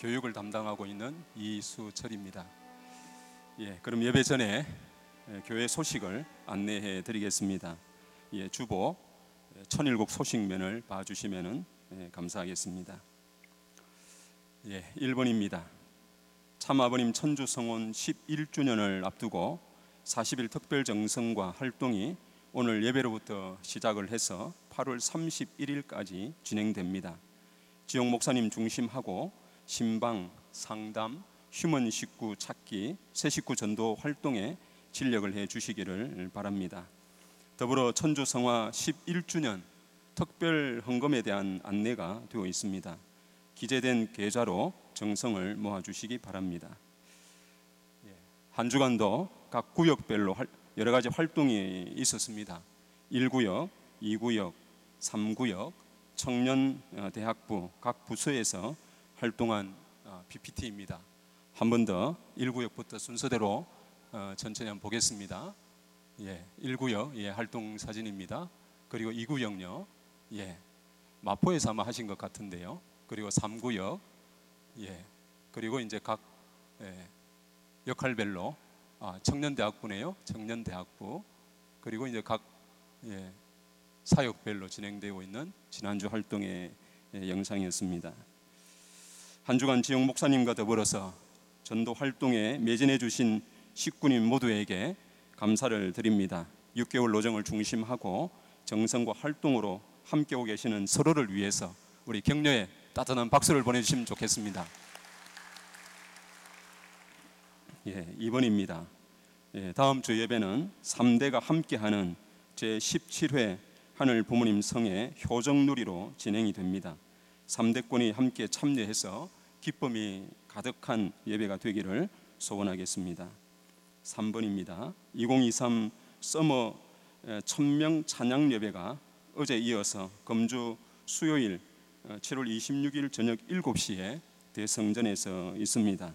교육을 담당하고 있는 이수철입니다. 그럼 예배 전에 교회 소식을 안내해 드리겠습니다. 주보 천일국 소식면을 봐주시면 감사하겠습니다. 1번입니다. 참아버님 천주성원 11주년을 앞두고 40일 특별정성과 활동이 오늘 예배로부터 시작을 해서 8월 31일까지 진행됩니다. 지역 목사님 중심하고 신방, 상담, 휴먼 식구 찾기, 새 식구 전도 활동에 진력을 해 주시기를 바랍니다. 더불어 천주성화 11주년 특별 헌금에 대한 안내가 되어 있습니다. 기재된 계좌로 정성을 모아주시기 바랍니다. 한 주간도 각 구역별로 여러 가지 활동이 있었습니다. 1구역, 2구역, 3구역, 청년대학부 각 부서에서 활동한 PPT입니다. 한 번 더 1구역부터 순서대로 천천히 한번 보겠습니다. 1구역 활동 사진입니다. 그리고 2구역요. 마포에서 아마 하신 것 같은데요. 그리고 3구역, 그리고 이제 각 역할별로 청년대학부네요. 청년대학부. 그리고 이제 각 사역별로 진행되고 있는 지난주 활동의 영상이었습니다. 한 주간 지역 목사님과 더불어서 전도 활동에 매진해 주신 식구님 모두에게 감사를 드립니다. 6개월 노정을 중심하고 정성과 활동으로 함께하고 계시는 서로를 위해서 우리 격려의 따뜻한 박수를 보내주시면 좋겠습니다. 2번입니다. 다음 주 예배는 3대가 함께하는 제17회 하늘 부모님 성회 효정누리로 진행이 됩니다. 3대권이 함께 참여해서 기쁨이 가득한 예배가 되기를 소원하겠습니다. 3번입니다. 2023 서머 1000명 찬양 예배가 어제 이어서 금주 수요일 7월 26일 저녁 7시에 대성전에서 있습니다.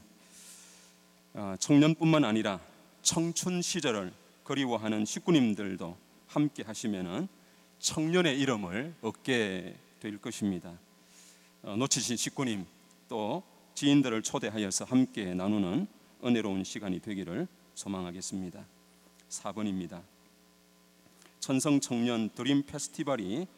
청년뿐만 아니라 청춘 시절을 그리워하는 식구님들도 함께 하시면은 청년의 이름을 얻게 될 것입니다. 놓치신 식구님 또 지인들을 초대하여서 함께 나누는 은혜로운 시간이 되기를 소망하겠습니다. 4번입니다. 천성청년 드림 페스티벌이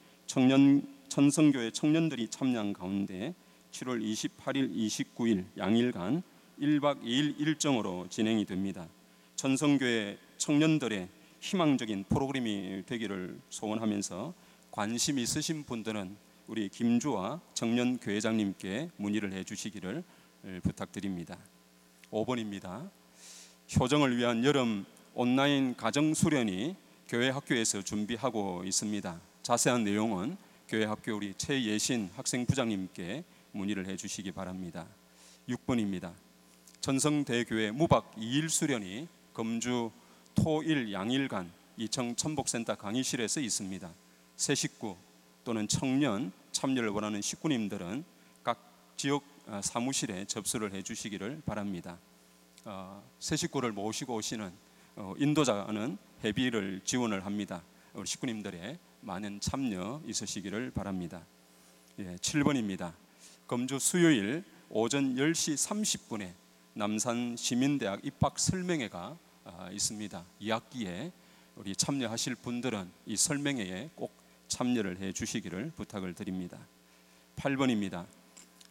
천성교회 청년들이 참여한 가운데 7월 28일, 29일 양일간 1박 2일 일정으로 진행이 됩니다. 천성교회 청년들의 희망적인 프로그램이 되기를 소원하면서 관심 있으신 분들은 우리 김주아 청년교회장님께 문의를 해주시기를 부탁드립니다. 5번입니다. 효정을 위한 여름 온라인 가정수련이 교회 학교에서 준비하고 있습니다. 자세한 내용은 교회 학교 우리 최예신 학생부장님께 문의를 해주시기 바랍니다. 6번입니다. 전성대교회 무박 2일 수련이 금주 토일 양일간 이청 천복센터 강의실에서 있습니다. 새 식구 또는 청년 참여를 원하는 식구님들은 각 지역 사무실에 접수를 해주시기를 바랍니다. 새 식구를 모시고 오시는 인도자는 회비를 지원을 합니다. 우리 식구님들의 많은 참여 있으시기를 바랍니다. 7번입니다. 금주 수요일 오전 10시 30분에 남산 시민대학 입학 설명회가 있습니다. 2학기에 우리 참여하실 분들은 이 설명회에 꼭 참여를 해 주시기를 부탁을 드립니다. 8번입니다.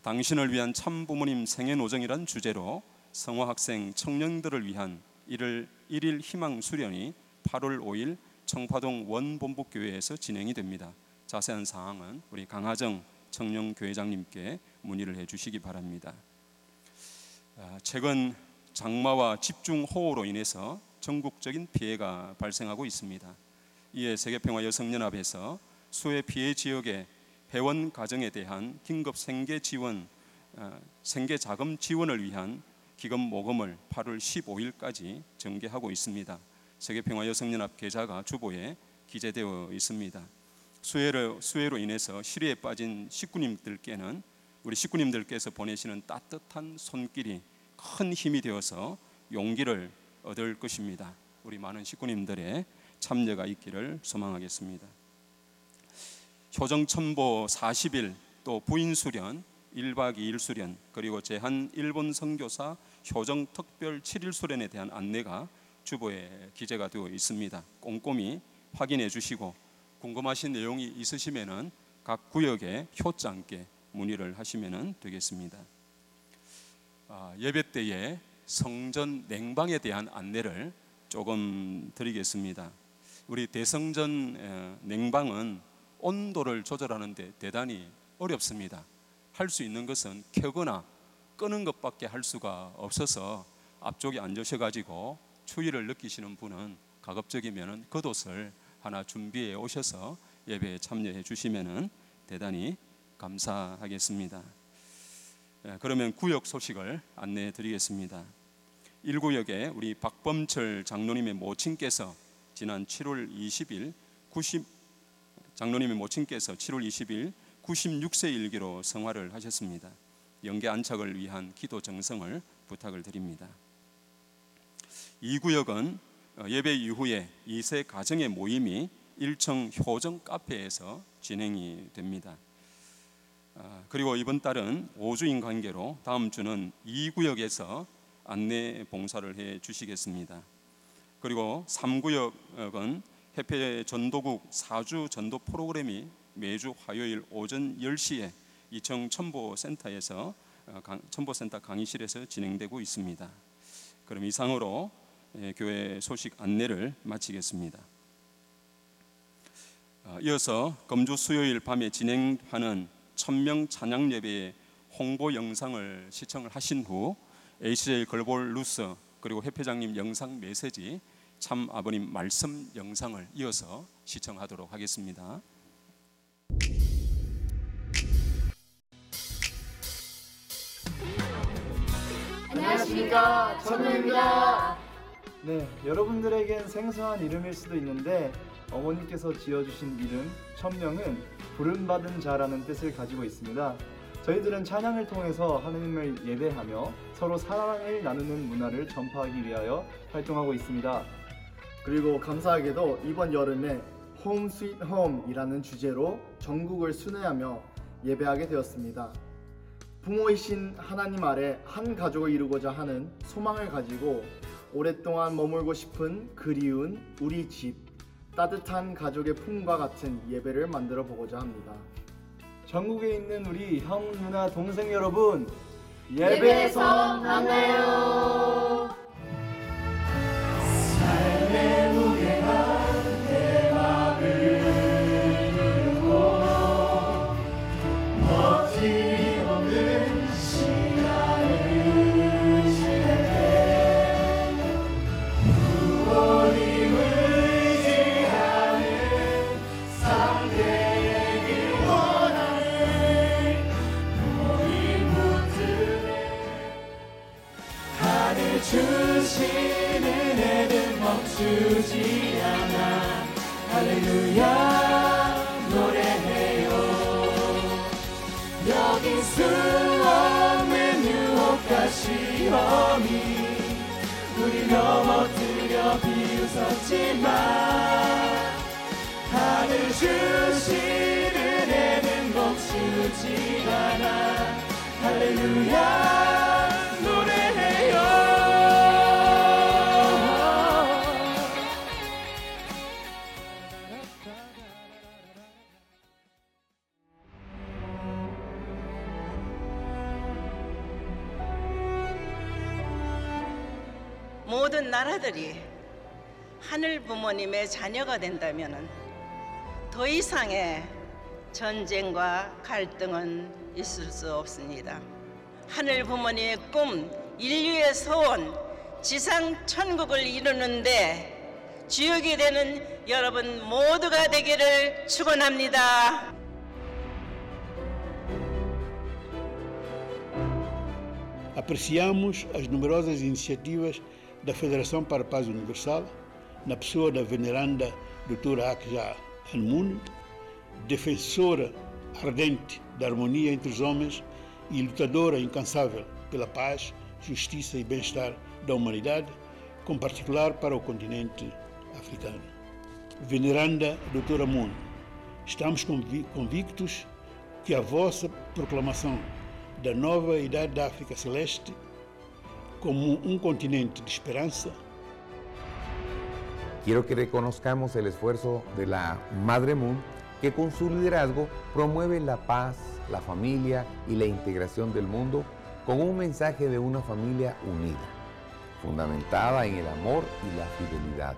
당신을 위한 참부모님 생애노정이란 주제로 성화학생 청년들을 위한 1일 희망 수련이 8월 5일 청파동 원본부교회에서 진행이 됩니다. 자세한 사항은 우리 강하정 청년교회장님께 문의를 해 주시기 바랍니다. 최근 장마와 집중호우로 인해서 전국적인 피해가 발생하고 있습니다. 이에 세계평화여성연합에서 수해 피해 지역의 회원 가정에 대한 긴급 생계자금 지원을 위한 기금 모금을 8월 15일까지 전개하고 있습니다. 세계평화여성연합 계좌가 주보에 기재되어 있습니다. 수해로 인해서 시리에 빠진 식구님들께는 우리 식구님들께서 보내시는 따뜻한 손길이 큰 힘이 되어서 용기를 얻을 것입니다. 우리 많은 식구님들의 참여가 있기를 소망하겠습니다. 효정천보 40일 또 부인수련 1박 2일 수련 그리고 제한 일본 선교사 효정 특별 7일 수련에 대한 안내가 주보에 기재가 되어 있습니다. 꼼꼼히 확인해 주시고 궁금하신 내용이 있으시면은 각 구역에 효자께 문의를 하시면 되겠습니다. 예배 때에 성전 냉방에 대한 안내를 조금 드리겠습니다. 우리 대성전 냉방은 온도를 조절하는 데 대단히 어렵습니다. 할 수 있는 것은 켜거나 끄는 것밖에 할 수가 없어서 앞쪽에 앉으셔가지고 추위를 느끼시는 분은 가급적이면 겉옷을 하나 준비해 오셔서 예배에 참여해 주시면 대단히 감사하겠습니다. 그러면 구역 소식을 안내해 드리겠습니다. 1구역에 우리 박범철 장로님의 모친께서 지난 7월 20일 장로님의 모친께서 7월 20일 96세 일기로 성화를 하셨습니다. 영계 안착을 위한 기도 정성을 부탁을 드립니다. 2구역은 예배 이후에 2세 가정의 모임이 1층 효정 카페에서 진행이 됩니다. 그리고 이번 달은 5주인 관계로 다음 주는 2구역에서 안내 봉사를 해 주시겠습니다. 그리고 3구역은 해페 전도국 4주 전도 프로그램이 매주 화요일 오전 10시에 2층 첨보센터에서 첨보센터 강의실에서 진행되고 있습니다. 그럼 이상으로 교회 소식 안내를 마치겠습니다. 이어서 금주 수요일 밤에 진행하는 천명 찬양 예배의 홍보 영상을 시청을 하신 후 ACJ 글로벌 뉴스 그리고 회회장님 영상 메시지 참 아버님 말씀 영상을 이어서 시청하도록 하겠습니다. 안녕하십니까, 천명입니다. 네, 여러분들에겐 생소한 이름일 수도 있는데 어머니께서 지어주신 이름 천명은 부름받은 자라는 뜻을 가지고 있습니다. 저희들은 찬양을 통해서 하느님을 예배하며 서로 사랑을 나누는 문화를 전파하기 위하여 활동하고 있습니다. 그리고 감사하게도 이번 여름에 홈 스윗 홈이라는 주제로 전국을 순회하며 예배하게 되었습니다. 부모이신 하나님 아래 한 가족을 이루고자 하는 소망을 가지고 오랫동안 머물고 싶은 그리운 우리 집, 따뜻한 가족의 품과 같은 예배를 만들어 보고자 합니다. 전국에 있는 우리 형, 누나, 동생 여러분, 예배에서 만나요. 삶의 무게가 내 맘을 누르고 멋짐 없는 시간을 지낼게 부모님을 의지하는 상대에게 원하는 모임 붙들에 하늘 주시는 애는 멈추지 않아 할렐루야 노래해요. 여긴 수 없는 유혹과 시험이 우리 넘어뜨려 비웃었지만 하늘 주시는 애는 멈추지 않아 할렐루야 노래해요. 모든 나라들이 하늘 부모님의 자녀가 된다면 더 이상의 전쟁과 갈등은 있을 수 없습니다. 하늘 부모님의 꿈, 인류의 소원, 지상 천국을 이루는데 주역이 되는 여러분 모두가 되기를 축원합니다. Apreciamos as numerosas iniciativas da Federação para a Paz Universal, na pessoa da veneranda Doutora Akja Anmun, defensora ardente da harmonia entre os homens e lutadora incansável pela paz, justiça e bem-estar da humanidade, com particular para o continente africano. Veneranda Doutora Moon, estamos convictos que a vossa proclamação da nova idade da África Celeste como un continente de esperanza. Quiero que reconozcamos el esfuerzo de la Madre Moon, que con su liderazgo promueve la paz, la familia y la integración del mundo con un mensaje de una familia unida, fundamentada en el amor y la fidelidad.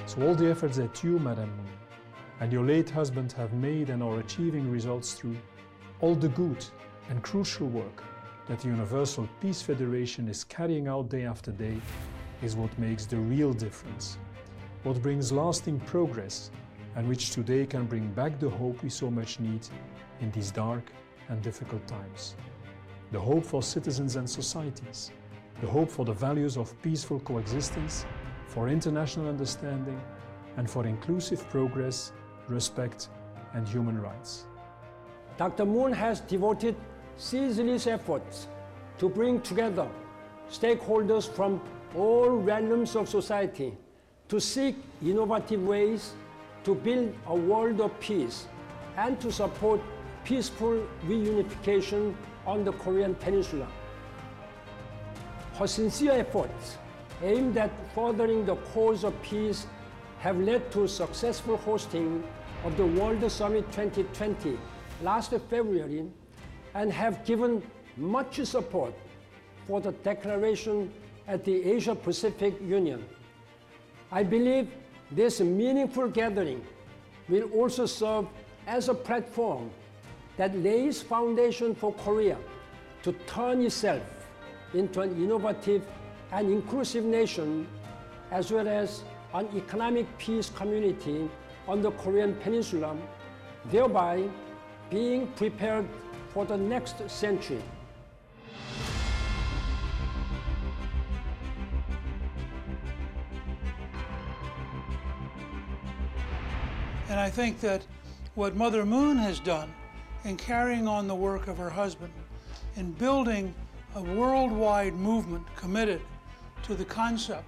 So all the efforts that you, Madam Moon, and your late husband have made and are achieving results through all the good and crucial work that the Universal Peace Federation is carrying out day after day is what makes the real difference, what brings lasting progress, and which today can bring back the hope we so much need in these dark and difficult times. The hope for citizens and societies, the hope for the values of peaceful coexistence, for international understanding, and for inclusive progress, respect, and human rights. Dr. Moon has devoted ceaseless efforts to bring together stakeholders from all realms of society to seek innovative ways to build a world of peace and to support peaceful reunification on the Korean Peninsula. Her sincere efforts aimed at furthering the cause of peace have led to successful hosting of the World Summit 2020 last February and have given much support for the declaration at the Asia-Pacific Union. I believe this meaningful gathering will also serve as a platform that lays foundation for Korea to turn itself into an innovative and inclusive nation, as well as an economic peace community on the Korean Peninsula, thereby being prepared for the next century. And I think that what Mother Moon has done in carrying on the work of her husband, in building a worldwide movement committed to the concept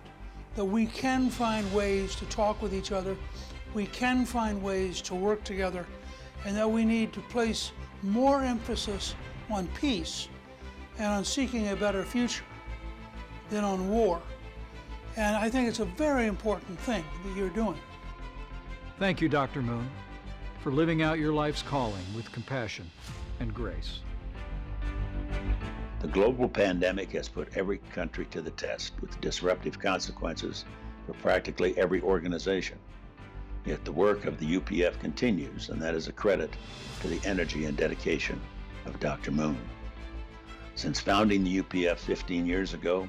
that we can find ways to talk with each other, we can find ways to work together, and that we need to place more emphasis on peace and on seeking a better future than on war. And I think it's a very important thing that you're doing. Thank you, Dr. Moon, for living out your life's calling with compassion and grace. The global pandemic has put every country to the test with disruptive consequences for practically every organization. Yet the work of the UPF continues, and that is a credit to the energy and dedication of Dr. Moon. Since founding the UPF 15 years ago,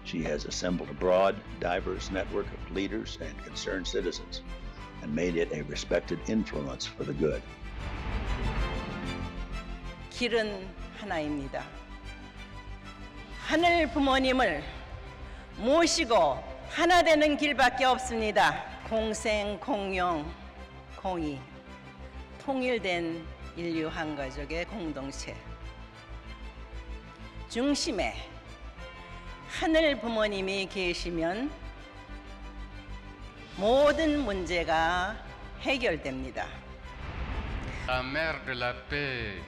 she has assembled a broad, diverse network of leaders and concerned citizens and made it a respected influence for the good. 길은 하나입니다. 하늘 부모님을 모시고 하나 되는 길밖에 없습니다. 공생, 공용, 공의, 통일된 인류 한 가족의 공동체. 중심에 하늘 부모님이 계시면 모든 문제가 해결됩니다. La mère de la paix,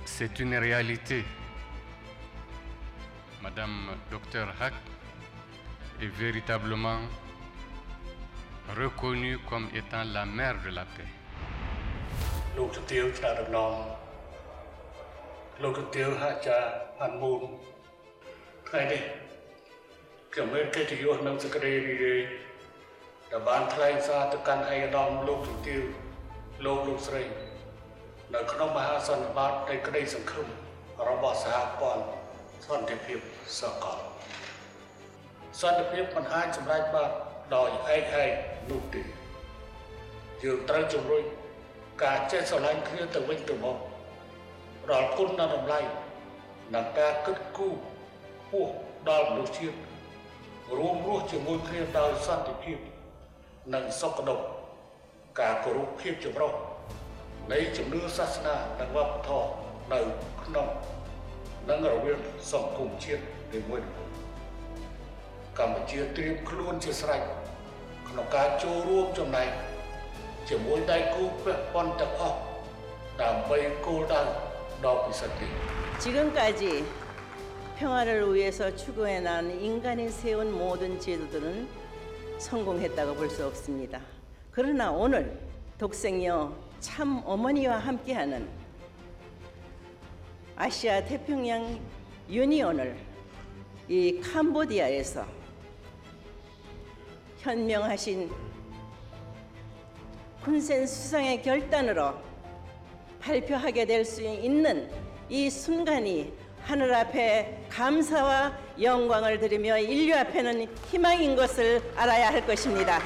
c'est une réalité. Madame Dr. Haq est véritablement reconnue comme étant la mère de la paix. លោកជំទាវឆ្លាតដំណងលោកជំទាវហាក់ចាអានមូលថ្ងៃនេះខ្ញុំមានកិត្តិយសនិងសេចក្តីរីករាយដែលបានថ្លែងសារទៅកាន់ឯកឧត្តមលោកជំទាវលោកស្រីនៅក្នុងមហាសន្និបាតនៃក្តីសង្ឃឹមរបស់សហព័ន្ធសន្តិភាពសកលសន្តិភាពមិនអាចសម្រេចបានដោយឯកឯងនោះទេយើងត្រូវជំរុញការចេះស្រឡាញ់គ្នាទៅវិញទៅមកដល់គុណនិងតម្លៃនិងការគិតគូរហួសដល់មនុស្សជាតិរួមរស់ជាមួយគ្នាដោយសន្តិភាពនិងសុខដុមការគោរពភាពចម្រុះនៃជំនឿសាសនានិងវប្បធម៌នៅក្នុងនិងរវាងសង្គមជាតិនីមួយៗកម្ពុជាត្រៀមខ្លួនជាស្រេច ក្នុងការចូលរួមចំណែកជាមួយដៃគូពាក់ព័ន្ធទាំងអស់ដើម្បីគោលដៅដ៏ពិសិដ្ឋនេះ 지금까지 평화를 위해서 추구해 난 인간이 세운 모든 제도들은 성공했다고 볼 수 없습니다. 그러나 오늘 독생녀 참 어머니와 함께하는 아시아 태평양 유니온을 이 캄보디아에서 현명하신 쿤센 수상의 결단으로 발표하게 될 수 있는 이 순간이 하늘 앞에 감사와 영광을 드리며 인류 앞에는 희망인 것을 알아야 할 것입니다.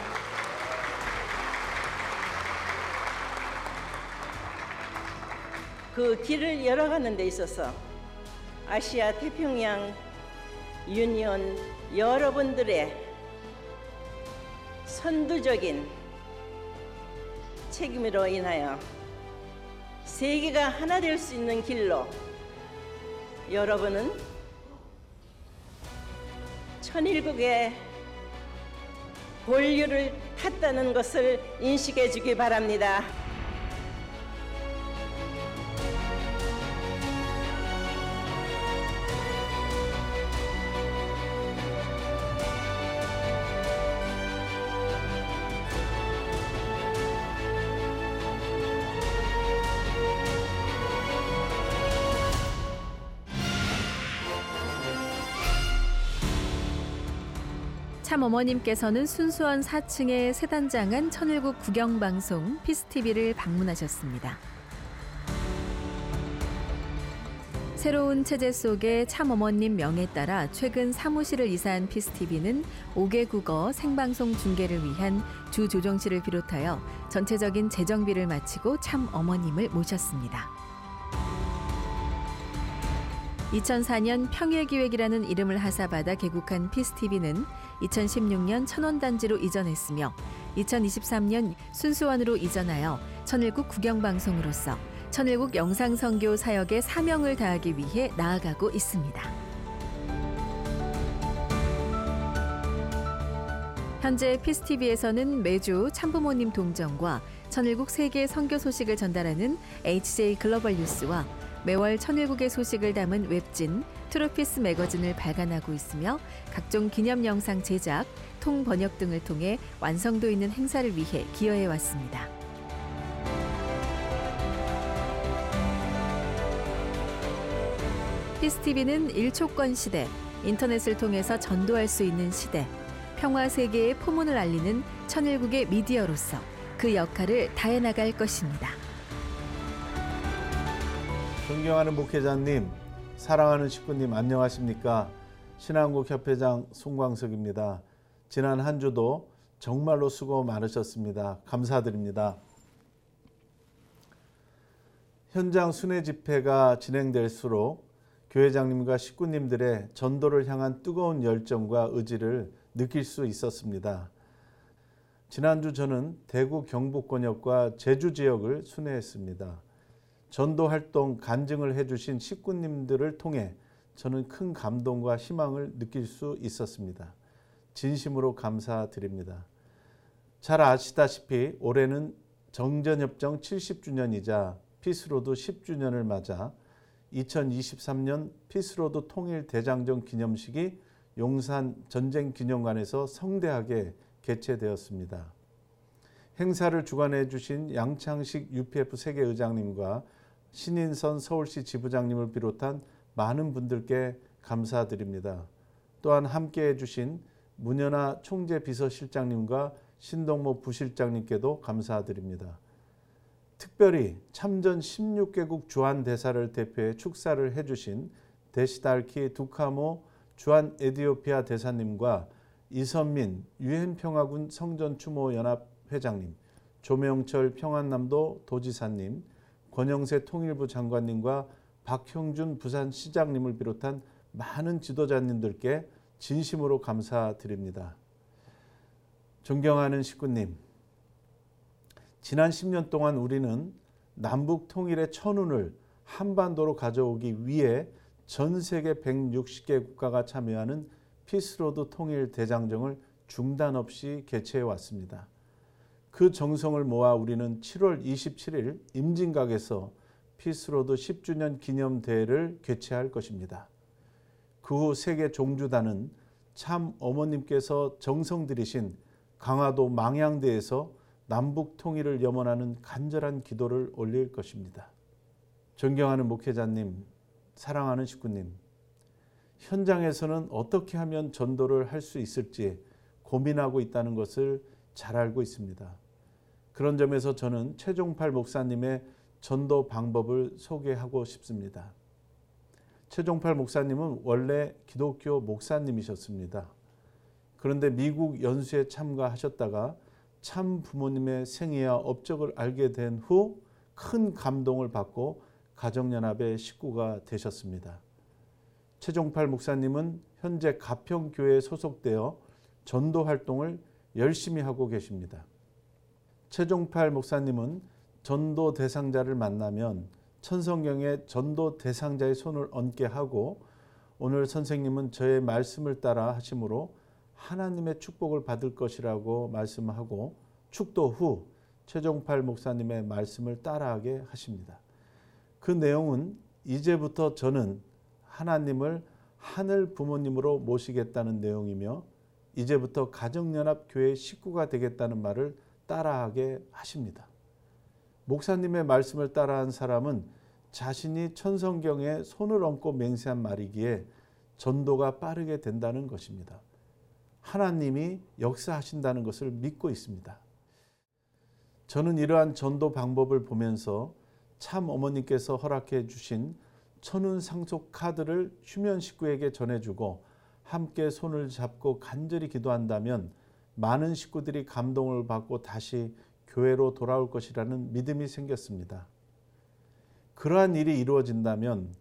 그 길을 열어가는 데 있어서 아시아 태평양 유니온 여러분들의 선두적인 책임으로 인하여 세계가 하나 될 수 있는 길로 여러분은 천일국의 본류를 탔다는 것을 인식해 주기 바랍니다. 참 어머님께서는 순수한 4층의 세단장한 천일국 국영방송 피스TV를 방문하셨습니다. 새로운 체제 속의 참 어머님 명에 따라 최근 사무실을 이사한 피스TV는 5개 국어 생방송 중계를 위한 주 조정실을 비롯하여 전체적인 재정비를 마치고 참 어머님을 모셨습니다. 2004년 평일기획이라는 이름을 하사받아 개국한 피스TV는 2016년 천원단지로 이전했으며 2023년 순수원으로 이전하여 천일국 국영방송으로서 천일국 영상선교 사역의 사명을 다하기 위해 나아가고 있습니다. 현재 피스TV에서는 매주 참부모님 동정과 천일국 세계 선교 소식을 전달하는 HJ 글로벌 뉴스와 매월 천일국의 소식을 담은 웹진 트루피스 매거진을 발간하고 있으며 각종 기념 영상 제작, 통번역 등을 통해 완성도 있는 행사를 위해 기여해 왔습니다. 피스TV는 1초권 시대, 인터넷을 통해서 전도할 수 있는 시대, 평화 세계의 포문을 알리는 천일국의 미디어로서 그 역할을 다해 나갈 것입니다. 존경하는 목회자님, 사랑하는 식구님 안녕하십니까? 신한국 협회장 송광석입니다. 지난 한 주도 정말로 수고 많으셨습니다. 감사드립니다. 현장 순회 집회가 진행될수록 교회장님과 식구님들의 전도를 향한 뜨거운 열정과 의지를 느낄 수 있었습니다. 지난주 저는 대구 경북권역과 제주 지역을 순회했습니다. 전도 활동 간증을 해주신 식구님들을 통해 저는 큰 감동과 희망을 느낄 수 있었습니다. 진심으로 감사드립니다. 잘 아시다시피 올해는 정전협정 70주년이자 피스로드 10주년을 맞아 2023년 피스로드 통일 대장정 기념식이 용산 전쟁기념관에서 성대하게 개최되었습니다. 행사를 주관해 주신 양창식 UPF 세계의장님과 신인선 서울시 지부장님을 비롯한 많은 분들께 감사드립니다. 또한 함께해 주신 문현아 총재비서실장님과 신동모 부실장님께도 감사드립니다. 특별히 참전 16개국 주한대사를 대표해 축사를 해주신 데시달키 두카모 주한 에티오피아 대사님과 이선민 유엔평화군 성전추모연합 회장님, 조명철 평안남도 도지사님, 권영세 통일부 장관님과 박형준 부산시장님을 비롯한 많은 지도자님들께 진심으로 감사드립니다. 존경하는 식구님, 지난 10년 동안 우리는 남북 통일의 천운을 한반도로 가져오기 위해 전 세계 160개 국가가 참여하는 피스로드 통일 대장정을 중단 없이 개최해 왔습니다. 그 정성을 모아 우리는 7월 27일 임진각에서 피스로드 10주년 기념대회를 개최할 것입니다. 그 후 세계 종주단은 참 어머님께서 정성 들이신 강화도 망향대에서 남북 통일을 염원하는 간절한 기도를 올릴 것입니다. 존경하는 목회자님, 사랑하는 식구님, 현장에서는 어떻게 하면 전도를 할 수 있을지 고민하고 있다는 것을 잘 알고 있습니다. 그런 점에서 저는 최종팔 목사님의 전도 방법을 소개하고 싶습니다. 최종팔 목사님은 원래 기독교 목사님이셨습니다. 그런데 미국 연수에 참가하셨다가 참 부모님의 생애와 업적을 알게 된 후 큰 감동을 받고 가정연합의 식구가 되셨습니다. 최종팔 목사님은 현재 가평교회에 소속되어 전도 활동을 열심히 하고 계십니다. 최종팔 목사님은 전도 대상자를 만나면 천성경의 전도 대상자의 손을 얹게 하고 오늘 선생님은 저의 말씀을 따라 하심으로 하나님의 축복을 받을 것이라고 말씀하고 축도 후 최종팔 목사님의 말씀을 따라하게 하십니다. 그 내용은 이제부터 저는 하나님을 하늘 부모님으로 모시겠다는 내용이며 이제부터 가정연합교회 식구가 되겠다는 말을 따라하게 하십니다. 목사님의 말씀을 따라한 사람은 자신이 천성경에 손을 얹고 맹세한 말이기에 전도가 빠르게 된다는 것입니다. 하나님이 역사하신다는 것을 믿고 있습니다. 저는 이러한 전도 방법을 보면서 참 어머니께서 허락해 주신 천운 상속 카드를 휴면 식구에게 전해주고 함께 손을 잡고 간절히 기도한다면 많은 식구들이 감동을 받고 다시 교회로 돌아올 것이라는 믿음이 생겼습니다. 그러한 일이 이루어진다면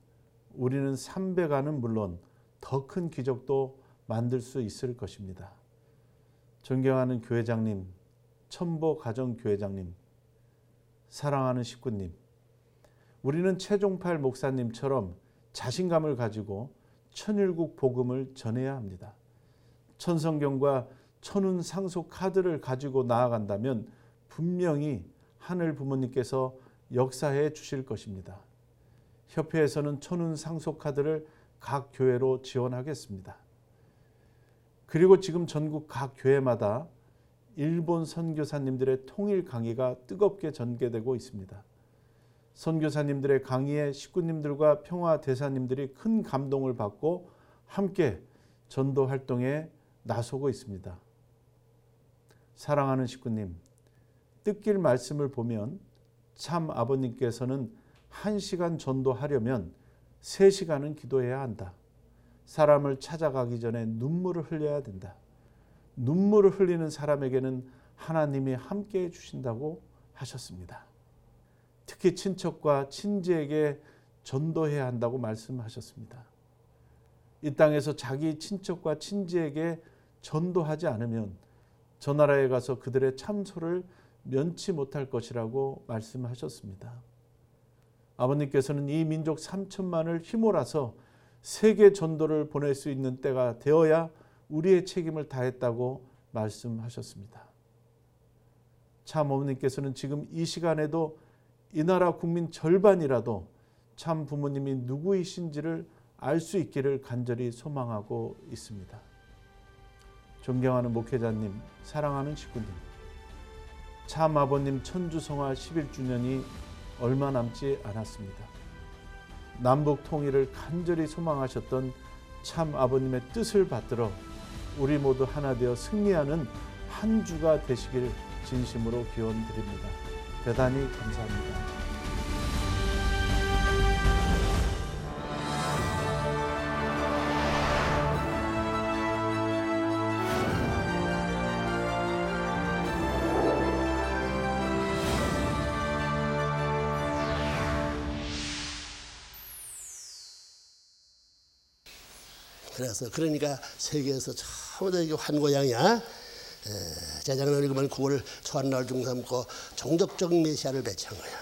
우리는 삼배가는 물론 더 큰 기적도 만들 수 있을 것입니다. 존경하는 교회장님, 천보 가정교회장님, 사랑하는 식구님, 우리는 최종팔 목사님처럼 자신감을 가지고 천일국 복음을 전해야 합니다. 천성경과 천운 상속 카드를 가지고 나아간다면 분명히 하늘 부모님께서 역사해 주실 것입니다. 협회에서는 천운 상속 카드를 각 교회로 지원하겠습니다. 그리고 지금 전국 각 교회마다 일본 선교사님들의 통일 강의가 뜨겁게 전개되고 있습니다. 선교사님들의 강의에 식구님들과 평화대사님들이 큰 감동을 받고 함께 전도 활동에 나서고 있습니다. 사랑하는 식구님, 뜻길 말씀을 보면 참 아버님께서는 1시간 전도하려면 3시간은 기도해야 한다. 사람을 찾아가기 전에 눈물을 흘려야 된다. 눈물을 흘리는 사람에게는 하나님이 함께해 주신다고 하셨습니다. 특히 친척과 친지에게 전도해야 한다고 말씀하셨습니다. 이 땅에서 자기 친척과 친지에게 전도하지 않으면 저 나라에 가서 그들의 참소를 면치 못할 것이라고 말씀하셨습니다. 아버님께서는 이 민족 3천만을 휘몰아서 세계 전도를 보낼 수 있는 때가 되어야 우리의 책임을 다했다고 말씀하셨습니다. 참 어머님께서는 지금 이 시간에도 이 나라 국민 절반이라도 참 부모님이 누구이신지를 알 수 있기를 간절히 소망하고 있습니다. 존경하는 목회자님, 사랑하는 식구님, 참 아버님 천주성화 11주년이 얼마 남지 않았습니다. 남북 통일을 간절히 소망하셨던 참 아버님의 뜻을 받들어 우리 모두 하나 되어 승리하는 한 주가 되시길 진심으로 기원드립니다. 대단히 감사합니다. 그러니까 세계에서 처음부터 이게 환고양이야. 제작을 읽으면 9월 초한날 중삼고 종족적 메시아를 배치한 거야.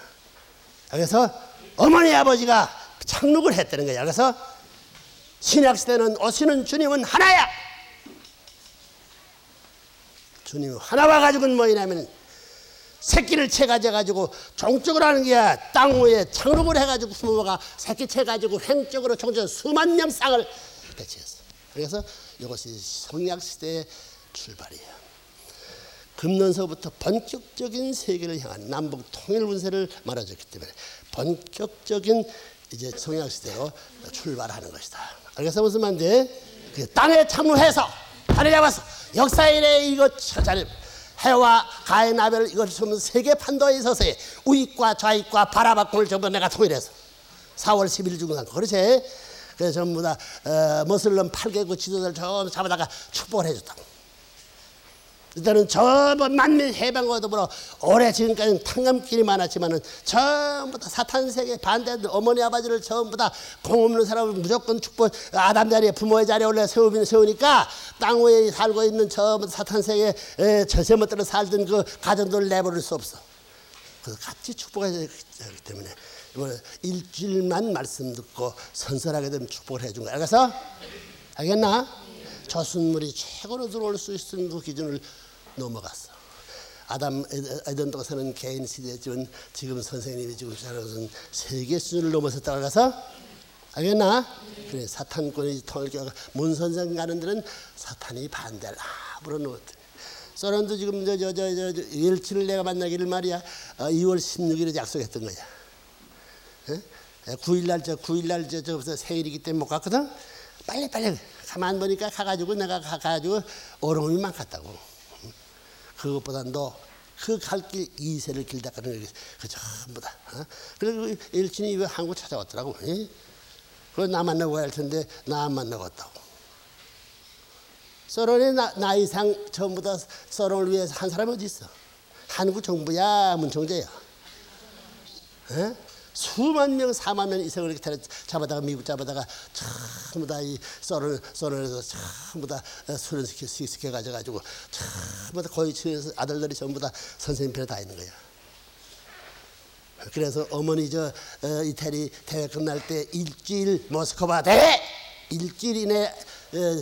그래서 어머니 아버지가 착륙을 했다는 거야. 그래서 신약시대는 오시는 주님은 하나야. 주님 하나 와가지고는 뭐냐면 새끼를 채가지고 종적으로 하는 게 땅 위에 창록을 해가지고 부모가 새끼 채가지고 횡적으로 종적 수만 명 쌍을 배치했어. 그래서 이것이 성약시대의 출발이에요. 금년서부터 본격적인 세계를 향한 남북 통일 운세를 말해줬기 때문에 본격적인 이제 성약시대로 출발하는 것이다. 알겠어? 무슨 말인지 그 땅에 참루해서 하늘 잡아서 역사일에 이거 찾아내 해와 가의 나별 이걸 쓰면 세계 판도에 있어서의 우익과 좌익과 바라바꿈을 전부 내가 통일해서 4월 10일 중간 그렇지. 그래서 전부 다 머슬럼 8개국 지도자를 전부 잡아다가 축복을 해줬다. 일단은 저번 만민 해방과 더불어 올해 지금까지는 탕감길이 많았지만은 전부 다 사탄 세계 반대들 어머니 아버지를 전부 다 공 없는 사람을 무조건 축복 아담 자리에 부모의 자리에 올려 세우니까 땅 위에 살고 있는 전부 사탄 세계 저세 못들어 살던 그 가정들을 내버릴 수 없어. 그래서 같이 축복해야 되기 때문에 이번 일주일만 말씀 듣고 선설하게 되면 축복을 해준 거야. 알겠어? 알겠나? 조순물이 최고로 들어올 수 있는 그 기준을 넘어갔어. 아담 에덴 동산은 개인 시대지만 지금 선생님이 지금 자라서는 세계 수준을 넘어섰다고 해서 알겠나? 그래 사탄권이 통일교가 문선생 가는 데는 사탄이 반대를 아무런 못. 소련도 지금 저 일치를 내가 만나기를 말이야 2월 16일에 약속했던 거야. 9일날 저 생일이기 때문에 못 갔거든. 빨리 가만 보니까 가가지고 내가 가가지고 어려움이만 갔다고. 그것보다 너 그 갈 길 2세를 길다 가는 그 전부 다. 그리고 일친이 왜 한국 찾아왔더라고. 그거 나 만나고 할 텐데 나 안 만나고 왔다고. 서론의 나이상 전부 다 서론을 위해서 한 사람이 어디 있어? 한국 정부야 문총재야. 수만 명, 4만 명 이상을 이렇게 잡아다가 미국 잡아다가 전부 다 이 썰어내서 전부 다 수련시켜 가지고 전부 다 거의 아들들이 전부 다 선생님 편에 다 있는 거야. 그래서 어머니 이태리 대회 끝날 때 일주일 모스크바 대회 일주일 이내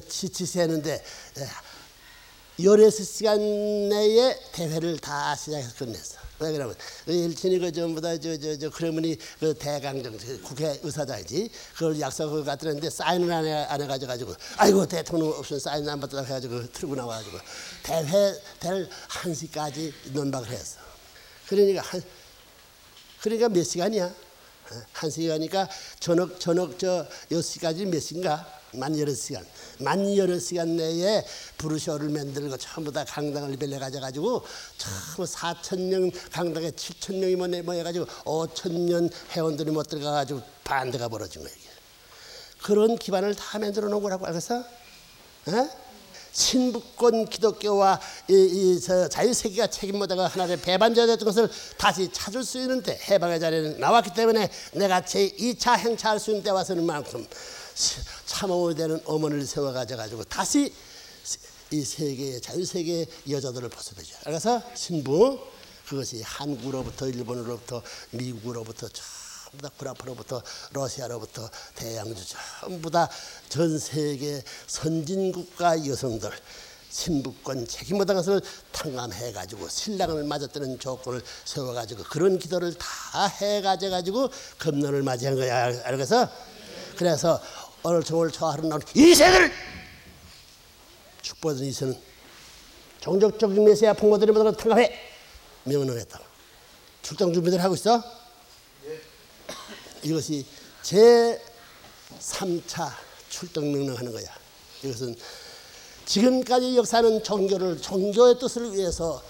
지시했는데 16시간 내에 대회를 다 시작해서 끝냈어. 왜 그러면 일친이 그 전부 다 그러면이 그 대강정 국회 의사장이지 그걸 약속을 갖더랬는데 사인을 안 해가지고 아이고 대통령 없으면 사인 안 받다 해가지고 틀고 나와가지고 대회를 1시까지 논박을 했어. 그러니까 몇 시간이야? 1시간이니까 저녁 6시까지 몇 시인가? 만 여러 시간 내에 브루쇼를 만들고 전부 다 강당을 빌려가지고 전부 4,000명 강당에 7,000명이 모여가지고 5,000년 회원들이 못 들어가가지고 반대가 벌어진 거예요. 그런 기반을 다 만들어 놓은 거라고 알겠어? 신부권 기독교와 자유세계가 책임보다가 하나의 배반자였던 것을 다시 찾을 수 있는데 해방의 자리는 나왔기 때문에 내가 제2차 행차할 수 있는 때 와서는 만큼 참어야 되는 어머니를 세워가지고 다시 이 세계의 자유세계의 여자들을 보습해줘. 그래서 신부 그것이 한국으로부터 일본으로부터 미국으로부터 전부 다 구라프로부터 러시아로부터 대양주 전부 다 전 세계 선진국가 여성들 신부권 책임보다 것을 탕감해가지고 신랑을 맞았다는 조건을 세워가지고 그런 기도를 다 해가지고 금년을 맞이한 거야. 알겠어? 그래서 오늘 정월 초하루 나온 이 세대를 축복하던 이세는 종족적인 메시아 풍모들이 모두 탕감해 명령했다. 출정 준비들 하고 있어? 이것이 제3차 출정 명령하는 거야. 이것은 지금까지 역사는 종교의 뜻을 위해서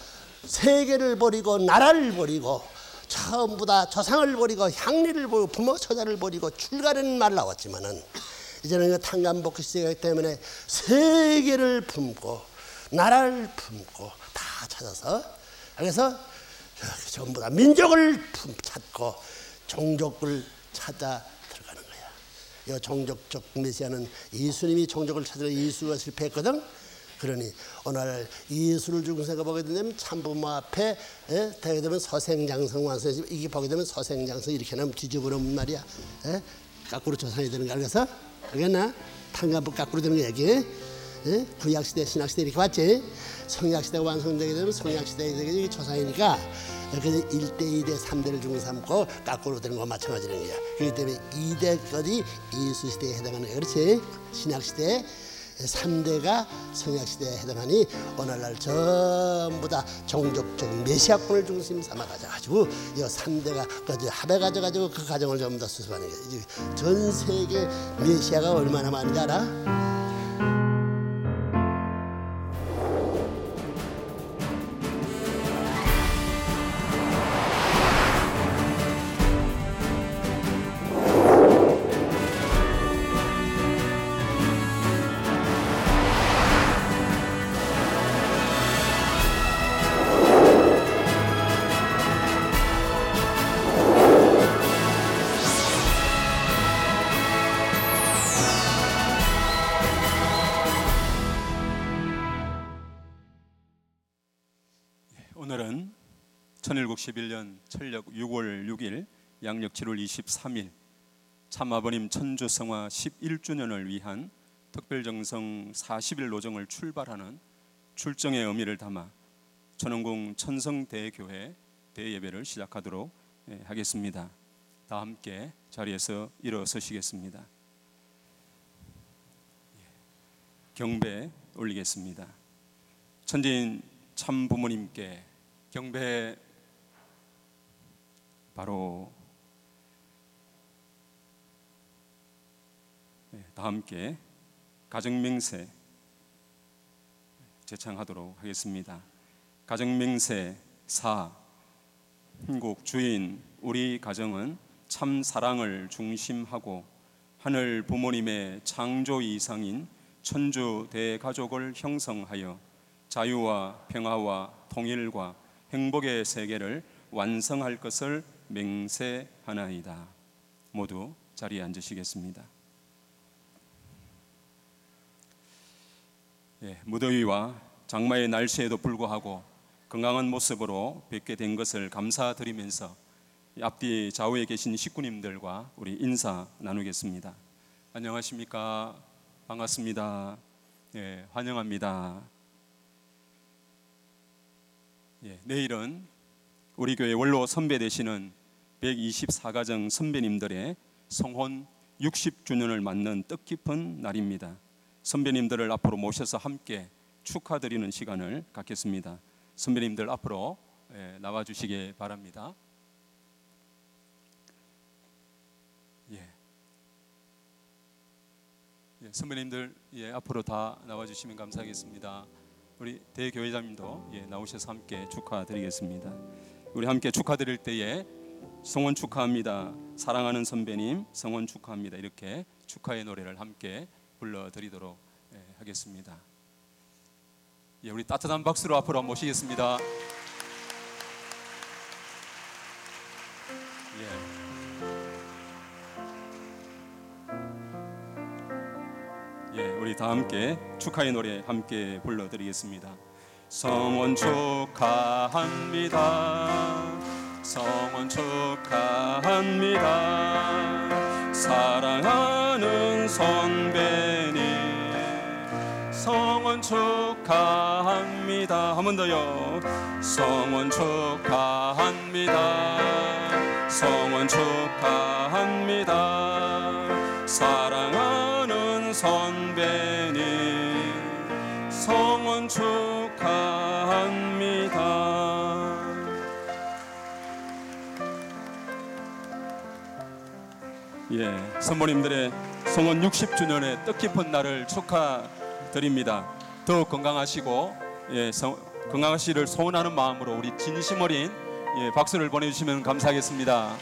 세계를 버리고 나라를 버리고 전부 다 조상을 버리고 향리를 버리고 부모 처자를 버리고 출가라는 말 나왔지만은 이제는 탕감복귀 시대이기 때문에 세계를 품고 나라를 품고 다 찾아서 그래서 전부 다 민족을 찾고 종족을 찾아 들어가는 거야. 이 종족적 메시아는 예수님이 종족을 찾으러 예수가 실패했거든. 그러니 오늘 예수를 죽은 생각 보게 되면 참부모 앞에 되게 되면 서생장성 완성 이게 보게 되면 서생장성 이렇게 하면 뒤집어 놓으면 말이야. 거꾸로 조상이 되는 거 알겠어? 알겠나? 탕감복 거꾸로 되는 거 얘기. 구약시대, 신약시대 이렇게 봤지. 성약시대가 완성되게 되면 성약시대가 되게 초상이니까 그래서 1대, 2대, 3대를 중 삼고 거꾸로 되는 것과 마찬가지라는 거야. 그렇기 때문에 2대까지 예수시대에 해당하는 거야. 그렇지? 신약시대 3대가 성약시대에 해당하니 오늘날 전부 다 종족적 메시아권을 중심 삼아 가지고 이 3대가 합해 가지고 그 가정을 전부 다 수습하는 거야. 전 세계 메시아가 얼마나 많은지 알아? 오늘은 천일국11년 철력 6월 6일 양력 7월 23일 참아버님 천주성화 11주년을 위한 특별정성 40일 노정을 출발하는 출정의 의미를 담아 천원궁 천성대교회 대예배를 시작하도록 하겠습니다. 다 함께 자리에서 일어서시겠습니다. 경배 올리겠습니다. 천지인 참부모님께 경배. 바로 다 함께 가정맹세 제창하도록 하겠습니다. 가정맹세 4. 한국 주인 우리 가정은 참 사랑을 중심하고 하늘 부모님의 창조 이상인 천주 대가족을 형성하여 자유와 평화와 통일과 행복의 세계를 완성할 것을 맹세하나이다. 모두 자리에 앉으시겠습니다. 무더위와 장마의 날씨에도 불구하고 건강한 모습으로 뵙게 된 것을 감사드리면서 앞뒤 좌우에 계신 식구님들과 우리 인사 나누겠습니다. 안녕하십니까? 반갑습니다. 환영합니다. 내일은 우리 교회 원로 선배 되시는 124가정 선배님들의 성혼 60주년을 맞는 뜻깊은 날입니다. 선배님들을 앞으로 모셔서 함께 축하드리는 시간을 갖겠습니다. 선배님들 앞으로 나와주시기 바랍니다. 선배님들 앞으로 다 나와주시면 감사하겠습니다. 우리 대교회장님도 나오셔서 함께 축하드리겠습니다. 우리 함께 축하드릴 때에 성원 축하합니다, 사랑하는 선배님 성원 축하합니다, 이렇게 축하의 노래를 함께 불러드리도록 하겠습니다. 우리 따뜻한 박수로 앞으로 모시겠습니다. 우리 다 함께 축하의 노래 함께 불러드리겠습니다. 성원 축하합니다. 성원 축하합니다. 사랑하는 선배님 성원 축하합니다. 한 번 더요. 성원 축하합니다. 성원 축하합니다. 사랑하는 선배님 성원 축하합니다. 선모님들의 성원 60주년의 뜻깊은 날을 축하드립니다. 더 건강하시고 건강하시기를 소원하는 마음으로 우리 진심 어린 박수를 보내주시면 감사하겠습니다.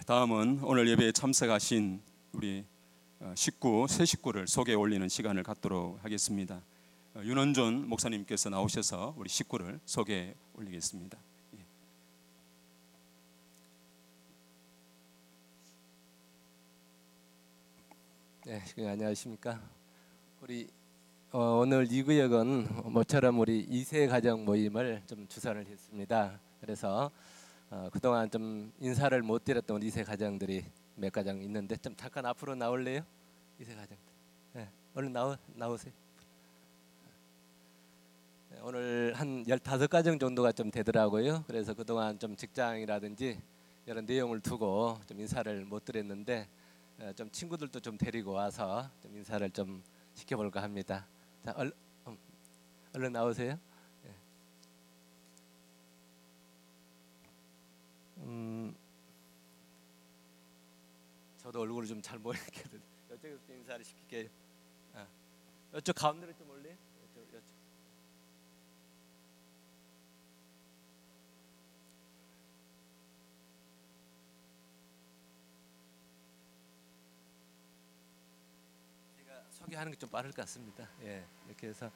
다음은 오늘 예배에 참석하신 우리 새 식구를 소개해 올리는 시간을 갖도록 하겠습니다. 윤원준 목사님께서 나오셔서 우리 식구를 소개해 올리겠습니다. 네, 안녕하십니까. 우리 오늘 이 구역은 모처럼 우리 2세 가정 모임을 좀 주선을 했습니다. 그래서 그동안 좀 인사를 못 드렸던 우리 2세 가정들이 몇 가정 있는데 좀 잠깐 앞으로 나올래요? 2세 가정들. 네, 얼른 나오세요. 네, 오늘 한 15가정 정도가 좀 되더라고요. 그래서 그동안 좀 직장이라든지 이런 내용을 두고 좀 인사를 못 드렸는데 좀 친구들도 좀 데리고 와서 좀 인사를 좀 시켜볼까 합니다. 자, 얼른 나오세요. 네. 저도 얼굴을 좀 잘 보이게 이쪽에서 좀 인사를 시킬게요. 이쪽 가운데로 좀 올래요? 이쪽. 제가 소개하는 게 좀 빠를 것 같습니다. 예, 이렇게 해서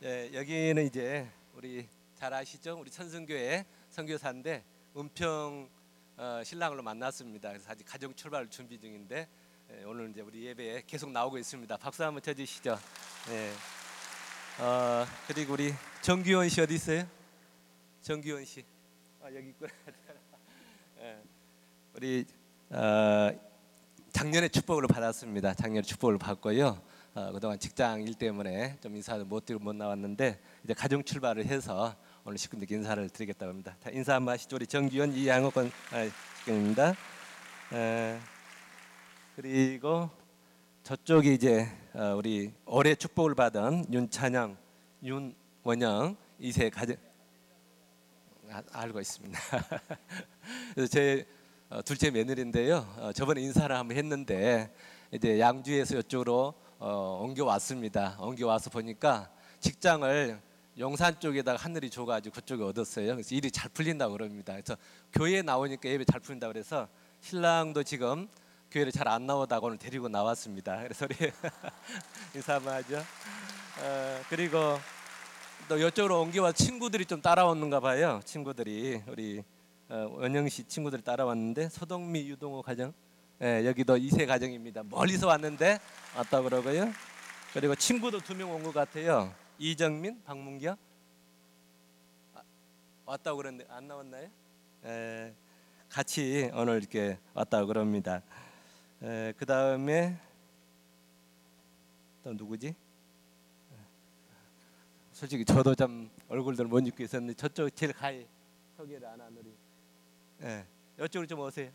여기는 이제 우리 잘 아시죠? 우리 천승교회 선교사인데 은평 신랑으로 만났습니다. 그래서 아직 가정 출발 준비 중인데 오늘 이제 우리 예배에 계속 나오고 있습니다. 박수 한번 쳐주시죠. 예. 그리고 우리 정규원 씨 어디 있어요? 정규원 씨. 여기 있구나. 예. 우리 작년에 축복을 받았습니다. 작년에 축복을 받고요. 그동안 직장 일 때문에 좀 인사도 못 드리고 못 나왔는데 이제 가정 출발을 해서 오늘 식구들께 인사를 드리겠다고 합니다. 인사 한번 하시죠. 우리 정규현 이양호권 식구입니다. 그리고 저쪽이 이제 우리 올해 축복을 받은 윤찬영, 윤원영 2세 가정 알고 있습니다. 그래서 제 둘째 며느리인데요. 저번에 인사를 한번 했는데 이제 양주에서 이쪽으로 옮겨 왔습니다. 옮겨 와서 보니까 직장을 용산 쪽에다가 하늘이 줘가지고 그쪽에 얻었어요. 그래서 일이 잘 풀린다고 그럽니다. 그래서 교회에 나오니까 예배 잘 풀린다 그래서 신랑도 지금 교회를 잘 안 나오다가 오늘 데리고 나왔습니다. 그래서 우리 인사 한번 하죠. 그리고 또 이쪽으로 옮겨와서 친구들이 좀 따라오는가 봐요. 친구들이 우리 원영 씨 친구들이 따라왔는데 서동미, 유동호 가정 여기도 2세 가정입니다. 멀리서 왔는데 왔다 그러고요. 그리고 친구도 2명 온 것 같아요. 이정민, 박문경 왔다고 그러는데 안 나왔나요? 같이 오늘 이렇게 왔다고 그럽니다. 그 다음에 또 누구지? 솔직히 저도 좀 얼굴들 못 잊고 있었는데 저쪽 제일 가히 소개를 안 한 우리 이쪽으로 좀 오세요.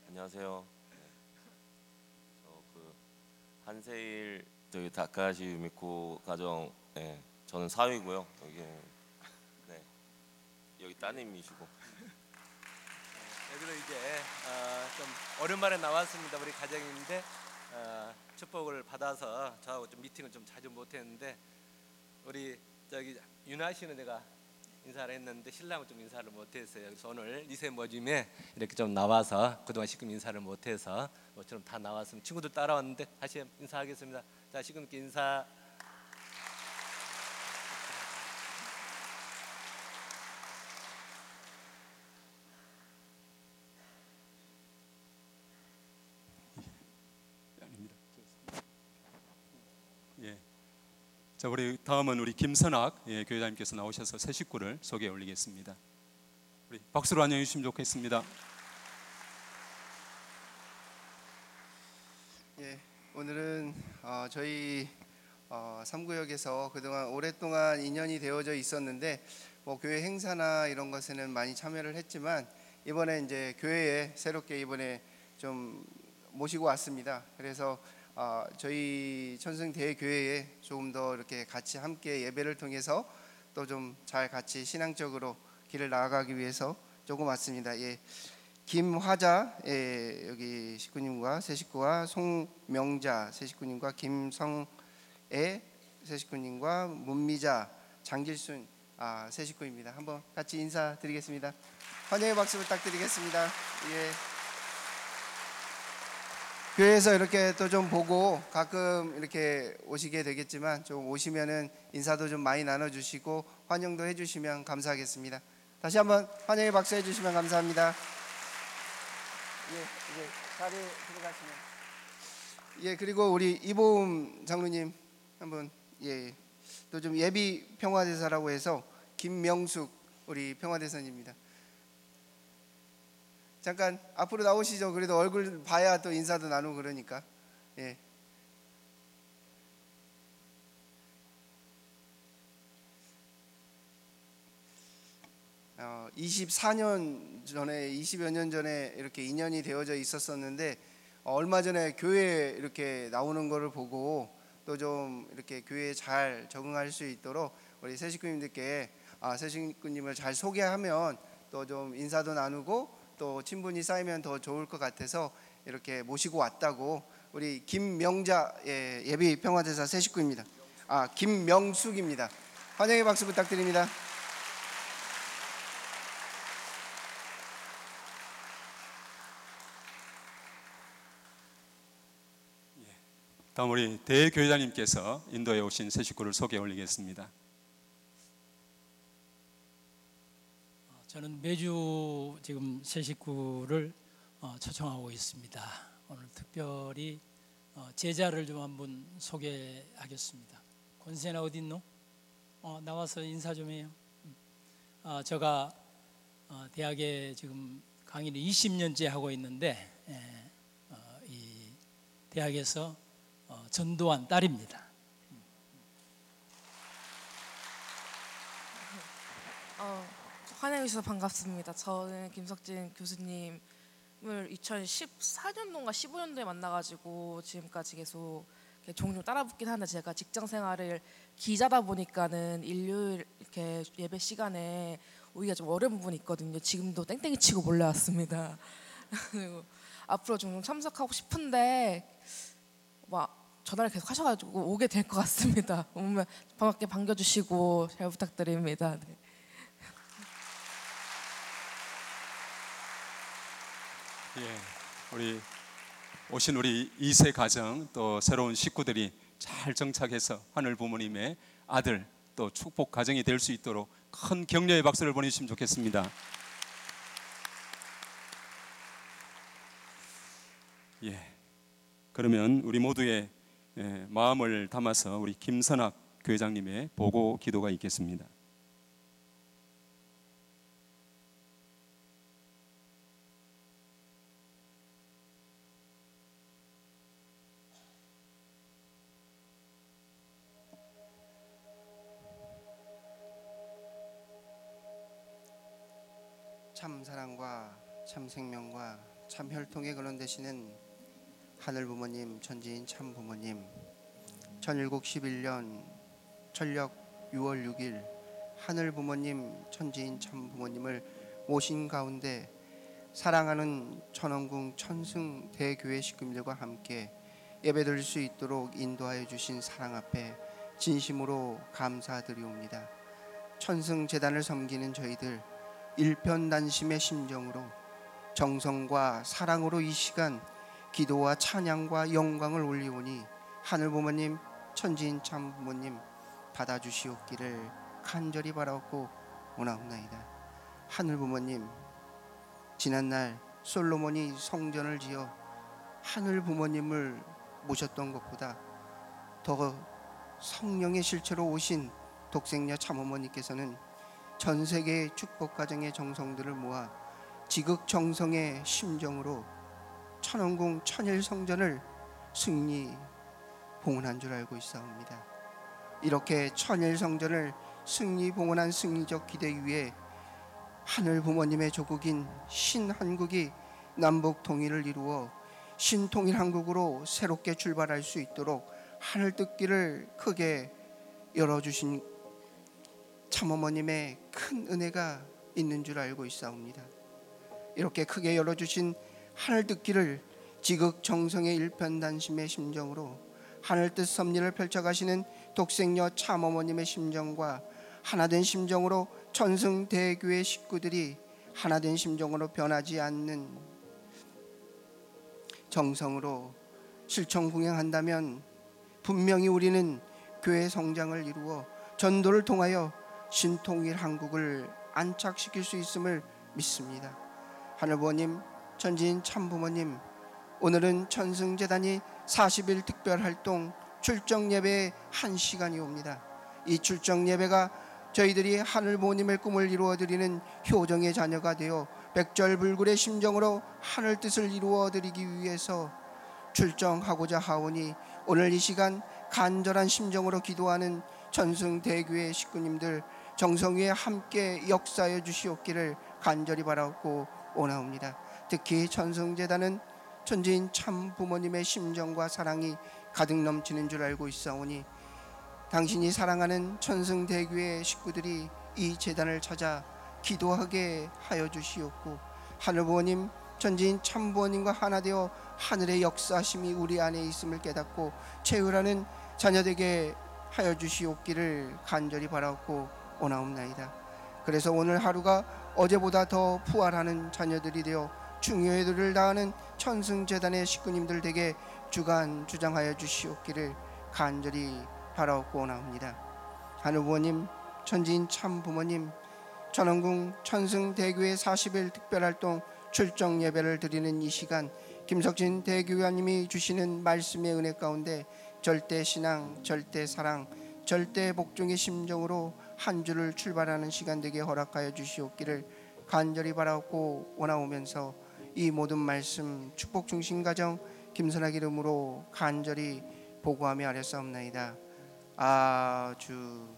안녕하세요. 저 그 한세일 저기 다카시 유미코 가정 저는 사위고요. 여기 따님이시고. 여기로 이제 좀 오랜만에 나왔습니다. 우리 가정인데 축복을 받아서 저하고 좀 미팅을 좀 자주 못했는데 우리 저기 윤아 씨는 내가 인사를 했는데 신랑은 좀 인사를 못했어요. 그래서 오늘 2세 모임에 이렇게 좀 나와서 그동안 지금 인사를 못해서 뭐처럼 다 나왔으면 친구들 따라왔는데 다시 인사하겠습니다. 자, 시금께 인사. 예. 자, 우리 다음은 우리 김선학 교회장님께서 나오셔서 새 식구를 소개해 올리겠습니다. 우리 박수로 환영해 주시면 좋겠습니다. 예, 오늘은 저희 3구역에서 그동안 오랫동안 인연이 되어져 있었는데 뭐 교회 행사나 이런 것에는 많이 참여를 했지만 이번에 이제 교회에 새롭게 이번에 좀 모시고 왔습니다. 그래서 저희 천승대교회에 조금 더 이렇게 같이 함께 예배를 통해서 또 좀 잘 같이 신앙적으로 길을 나아가기 위해서 조금 왔습니다. 예, 김화자 여기 식구님과 새 식구와 송명자 새 식구님과 김성애 새 식구님과 문미자 장길순 새 식구입니다. 한번 같이 인사드리겠습니다. 환영의 박수 부탁드리겠습니다. 예. 교회에서 이렇게 또 좀 보고 가끔 이렇게 오시게 되겠지만 좀 오시면은 인사도 좀 많이 나눠주시고 환영도 해주시면 감사하겠습니다. 다시 한번 환영의 박수 해주시면 감사합니다. 예, 이제 자리에 들어가시면. 예, 그리고 우리 이보음 장로님 한번 예, 또 좀 예비 평화대사라고 해서 김명숙 우리 평화대사님입니다. 잠깐 앞으로 나오시죠. 그래도 얼굴 봐야 또 인사도 나누고 그러니까. 예. 어, 24년 전에 20여 년 전에 이렇게 인연이 되어져 있었었는데 얼마 전에 교회에 이렇게 나오는 거를 보고 또 좀 이렇게 교회에 잘 적응할 수 있도록 우리 새 식구님들께 새 식구님을 잘 소개하면 또 좀 인사도 나누고 또 친분이 쌓이면 더 좋을 것 같아서 이렇게 모시고 왔다고 우리 김명자 예비 평화대사 새 식구입니다. 김명숙입니다. 환영의 박수 부탁드립니다. 다음 우리 대교회장님께서 인도에 오신 새 식구를 소개 올리겠습니다. 저는 매주 지금 새 식구를 초청하고 있습니다. 오늘 특별히 제자를 좀 한번 소개하겠습니다. 권세나 어디 있노? 나와서 인사 좀 해요. 제가 대학에 지금 강의를 20년째 하고 있는데 이 대학에서 전도한 딸입니다. 환영해 주셔서 반갑습니다. 저는 김석진 교수님을 2014년도인가 15년도에 만나가지고 지금까지 계속 종종 따라붙긴 하는데 제가 직장 생활을 기자다 보니까는 일요일 이렇게 예배 시간에 오기가 좀 어려운 부분이 있거든요. 지금도 땡땡이 치고 몰려왔습니다. 그리고 앞으로 종종 참석하고 싶은데 전화를 계속 하셔가지고 오게 될 것 같습니다. 오면 반갑게 반겨주시고 잘 부탁드립니다. 네. 우리 오신 우리 2세 가정 또 새로운 식구들이 잘 정착해서 하늘 부모님의 아들 또 축복 가정이 될 수 있도록 큰 격려의 박수를 보내주시면 좋겠습니다. 그러면 우리 모두의 마음을 담아서 우리 김선학 교회장님의 보고 기도가 있겠습니다. 참 사랑과 참 생명과 참 혈통에 근원되시는 하늘 부모님, 천지인 참 부모님, 1711년 천력 6월 6일 하늘 부모님, 천지인 참 부모님을 모신 가운데 사랑하는 천원궁 천승 대교회 식구들과 함께 예배드릴 수 있도록 인도하여 주신 사랑 앞에 진심으로 감사드리옵니다. 천승 재단을 섬기는 저희들 일편단심의 심정으로 정성과 사랑으로 이 시간 기도와 찬양과 영광을 올리오니 하늘 부모님, 천지인 참 부모님 받아주시옵기를 간절히 바라옵고 원하옵나이다. 하늘 부모님, 지난날 솔로몬이 성전을 지어 하늘 부모님을 모셨던 것보다 더 성령의 실체로 오신 독생녀 참어머니께서는 전 세계의 축복 가정의 정성들을 모아 지극정성의 심정으로 천원궁 천일성전을 승리 봉헌한 줄 알고 있사옵니다. 이렇게 천일성전을 승리 봉헌한 승리적 기대 위에 하늘 부모님의 조국인 신한국이 남북 통일을 이루어 신통일한국으로 새롭게 출발할 수 있도록 하늘 뜻길을 크게 열어주신 참어머님의 큰 은혜가 있는 줄 알고 있사옵니다. 이렇게 크게 열어주신 하늘 뜻길을 지극정성의 일편단심의 심정으로 하늘 뜻 섭리를 펼쳐가시는 독생녀 참어머님의 심정과 하나된 심정으로 천승 대교회 식구들이 하나된 심정으로 변하지 않는 정성으로 실천궁행한다면 분명히 우리는 교회 성장을 이루어 전도를 통하여 신통일 한국을 안착시킬 수 있음을 믿습니다. 하늘부모님, 천지인 참부모님, 오늘은 천승재단이 40일 특별활동 출정예배의 한 시간이 옵니다. 이 출정예배가 저희들이 하늘부모님의 꿈을 이루어드리는 효정의 자녀가 되어 백절불굴의 심정으로 하늘 뜻을 이루어드리기 위해서 출정하고자 하오니 오늘 이 시간 간절한 심정으로 기도하는 천승대교회 식구님들 정성위에 함께 역사해 주시옵기를 간절히 바라고 원하옵니다. 특히 천승재단은 천지인 참 부모님의 심정과 사랑이 가득 넘치는 줄 알고 있사오니 당신이 사랑하는 천승대교회 식구들이 이 재단을 찾아 기도하게 하여 주시옵고 하늘부모님, 천지인 참부모님과 하나 되어 하늘의 역사심이 우리 안에 있음을 깨닫고 채우라는 자녀되게 하여 주시옵기를 간절히 바라고 원하옵나이다. 그래서 오늘 하루가 어제보다 더 부활하는 자녀들이 되어 중요회들을 다하는 천승재단의 식구님들 에게 주간 주장하여 주시옵기를 간절히 바라옵고 원하옵니다. 하늘부모님, 천지인 참부모님, 천원궁 천승대교회 40일 특별활동 출정예배를 드리는 이 시간 김석진 대교관님이 주시는 말씀의 은혜 가운데 절대신앙, 절대사랑, 절대복종의 심정으로 한 주를 출발하는 시간 되게 허락하여 주시옵기를 간절히 바라옵고 원하오면서 이 모든 말씀 축복 중심 가정 김선학 이름으로 간절히 보고하며 아뢰사옵나이다. 아주.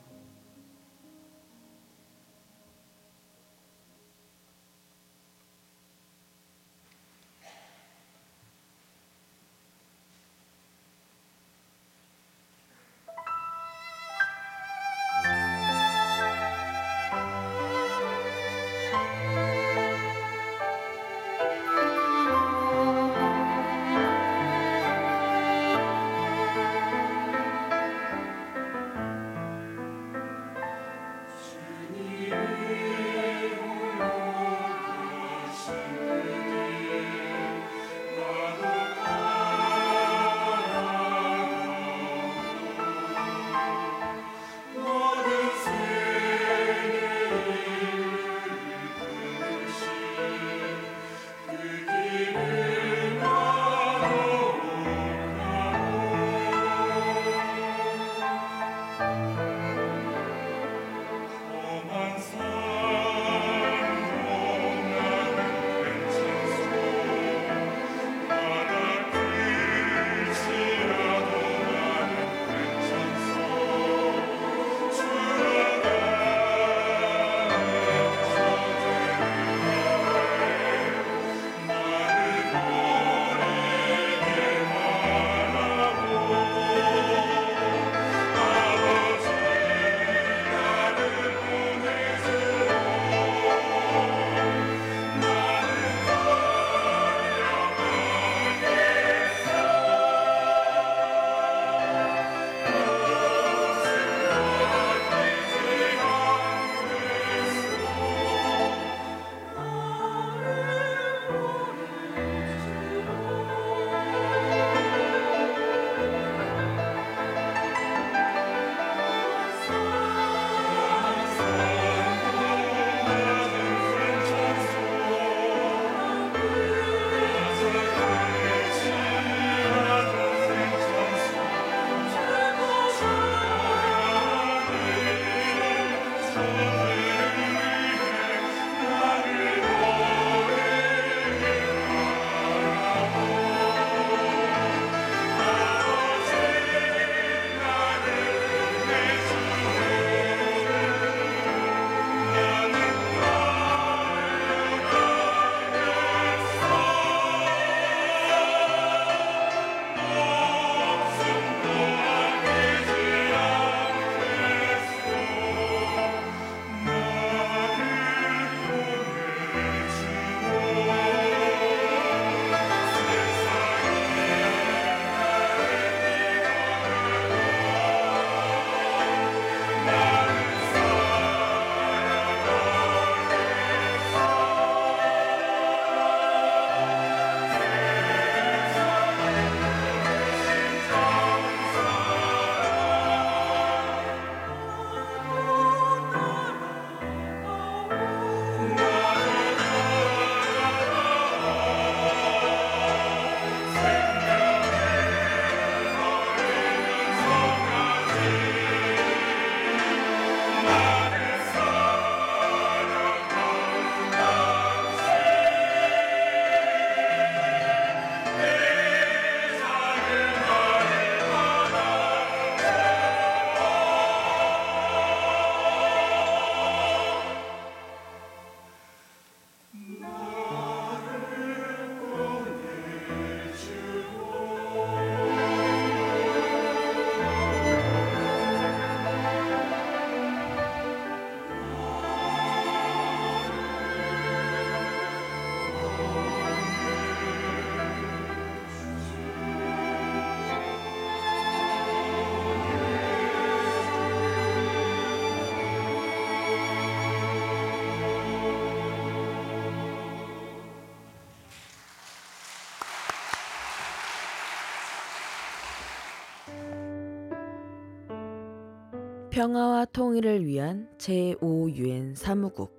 평화와 통일을 위한 제5 유엔 사무국.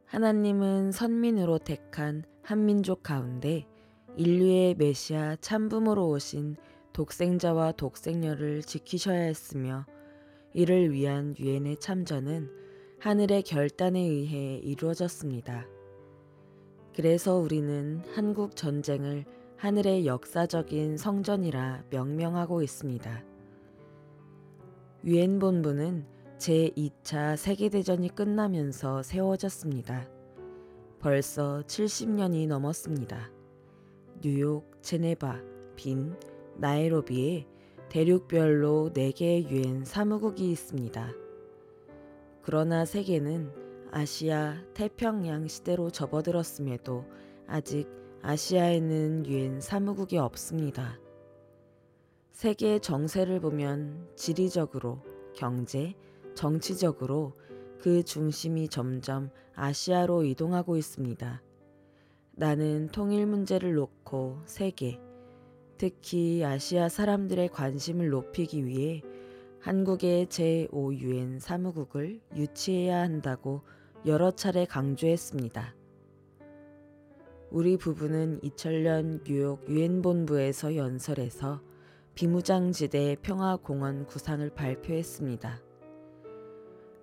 하나님은 선민으로 택한 한민족 가운데 인류의 메시아 참부모로 오신 독생자와 독생녀를 지키셔야 했으며, 이를 위한 유엔의 참전은 하늘의 결단에 의해 이루어졌습니다. 그래서 우리는 한국 전쟁을 하늘의 역사적인 성전이라 명명하고 있습니다. 유엔 본부는 제2차 세계대전이 끝나면서 세워졌습니다. 벌써 70년이 넘었습니다. 뉴욕, 제네바, 빈, 나이로비에 대륙별로 4개의 유엔 사무국이 있습니다. 그러나 세계는 아시아, 태평양 시대로 접어들었음에도 아직 아시아에는 유엔 사무국이 없습니다. 세계의 정세를 보면 지리적으로, 경제, 정치적으로 그 중심이 점점 아시아로 이동하고 있습니다. 나는 통일 문제를 놓고 세계, 특히 아시아 사람들의 관심을 높이기 위해 한국의 제5 유엔 사무국을 유치해야 한다고 여러 차례 강조했습니다. 우리 부부는 2000년 뉴욕 유엔 본부에서 연설해서 비무장지대 평화공원 구상을 발표했습니다.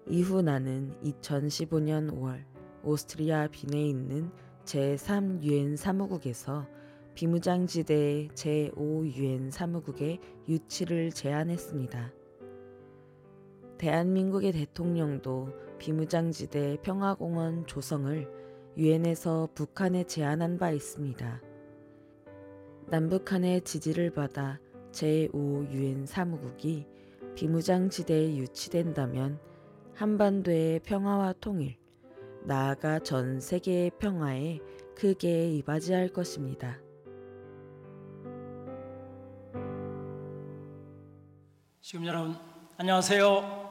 이후 나는 2015년 5월 오스트리아 빈에 있는 제3 유엔 사무국에서 비무장지대 제5 유엔 사무국의 유치를 제안했습니다. 대한민국의 대통령도 비무장지대 평화공원 조성을 유엔에서 북한에 제안한 바 있습니다. 남북한의 지지를 받아 제5 유엔 사무국이 비무장지대에 유치된다면 한반도의 평화와 통일, 나아가 전 세계의 평화에 크게 이바지할 것입니다. 지금 여러분 안녕하세요.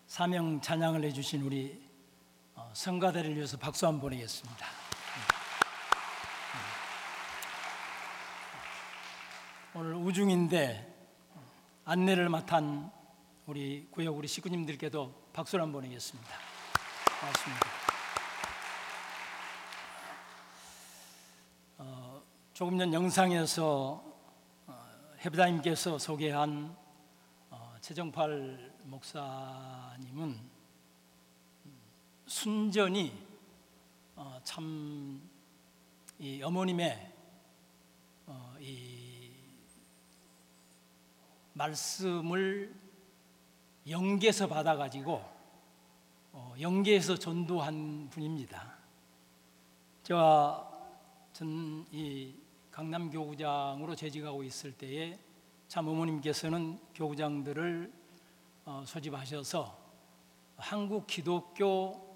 사명 찬양을 해주신 우리 성가대를 위해서 박수 한번 보내겠습니다. 오늘 우중인데 안내를 맡은 우리 구역 우리 식구님들께도 박수를 한번 보내겠습니다. 고맙습니다. 조금 전 영상에서 해부다님께서 소개한 최정팔 목사님은 순전히 참 이 어머님의 이 말씀을 영계에서 받아가지고 영계에서 전도한 분입니다. 전 이 강남 교구장으로 재직하고 있을 때에 참 어머님께서는 교구장들을 소집하셔서 한국 기독교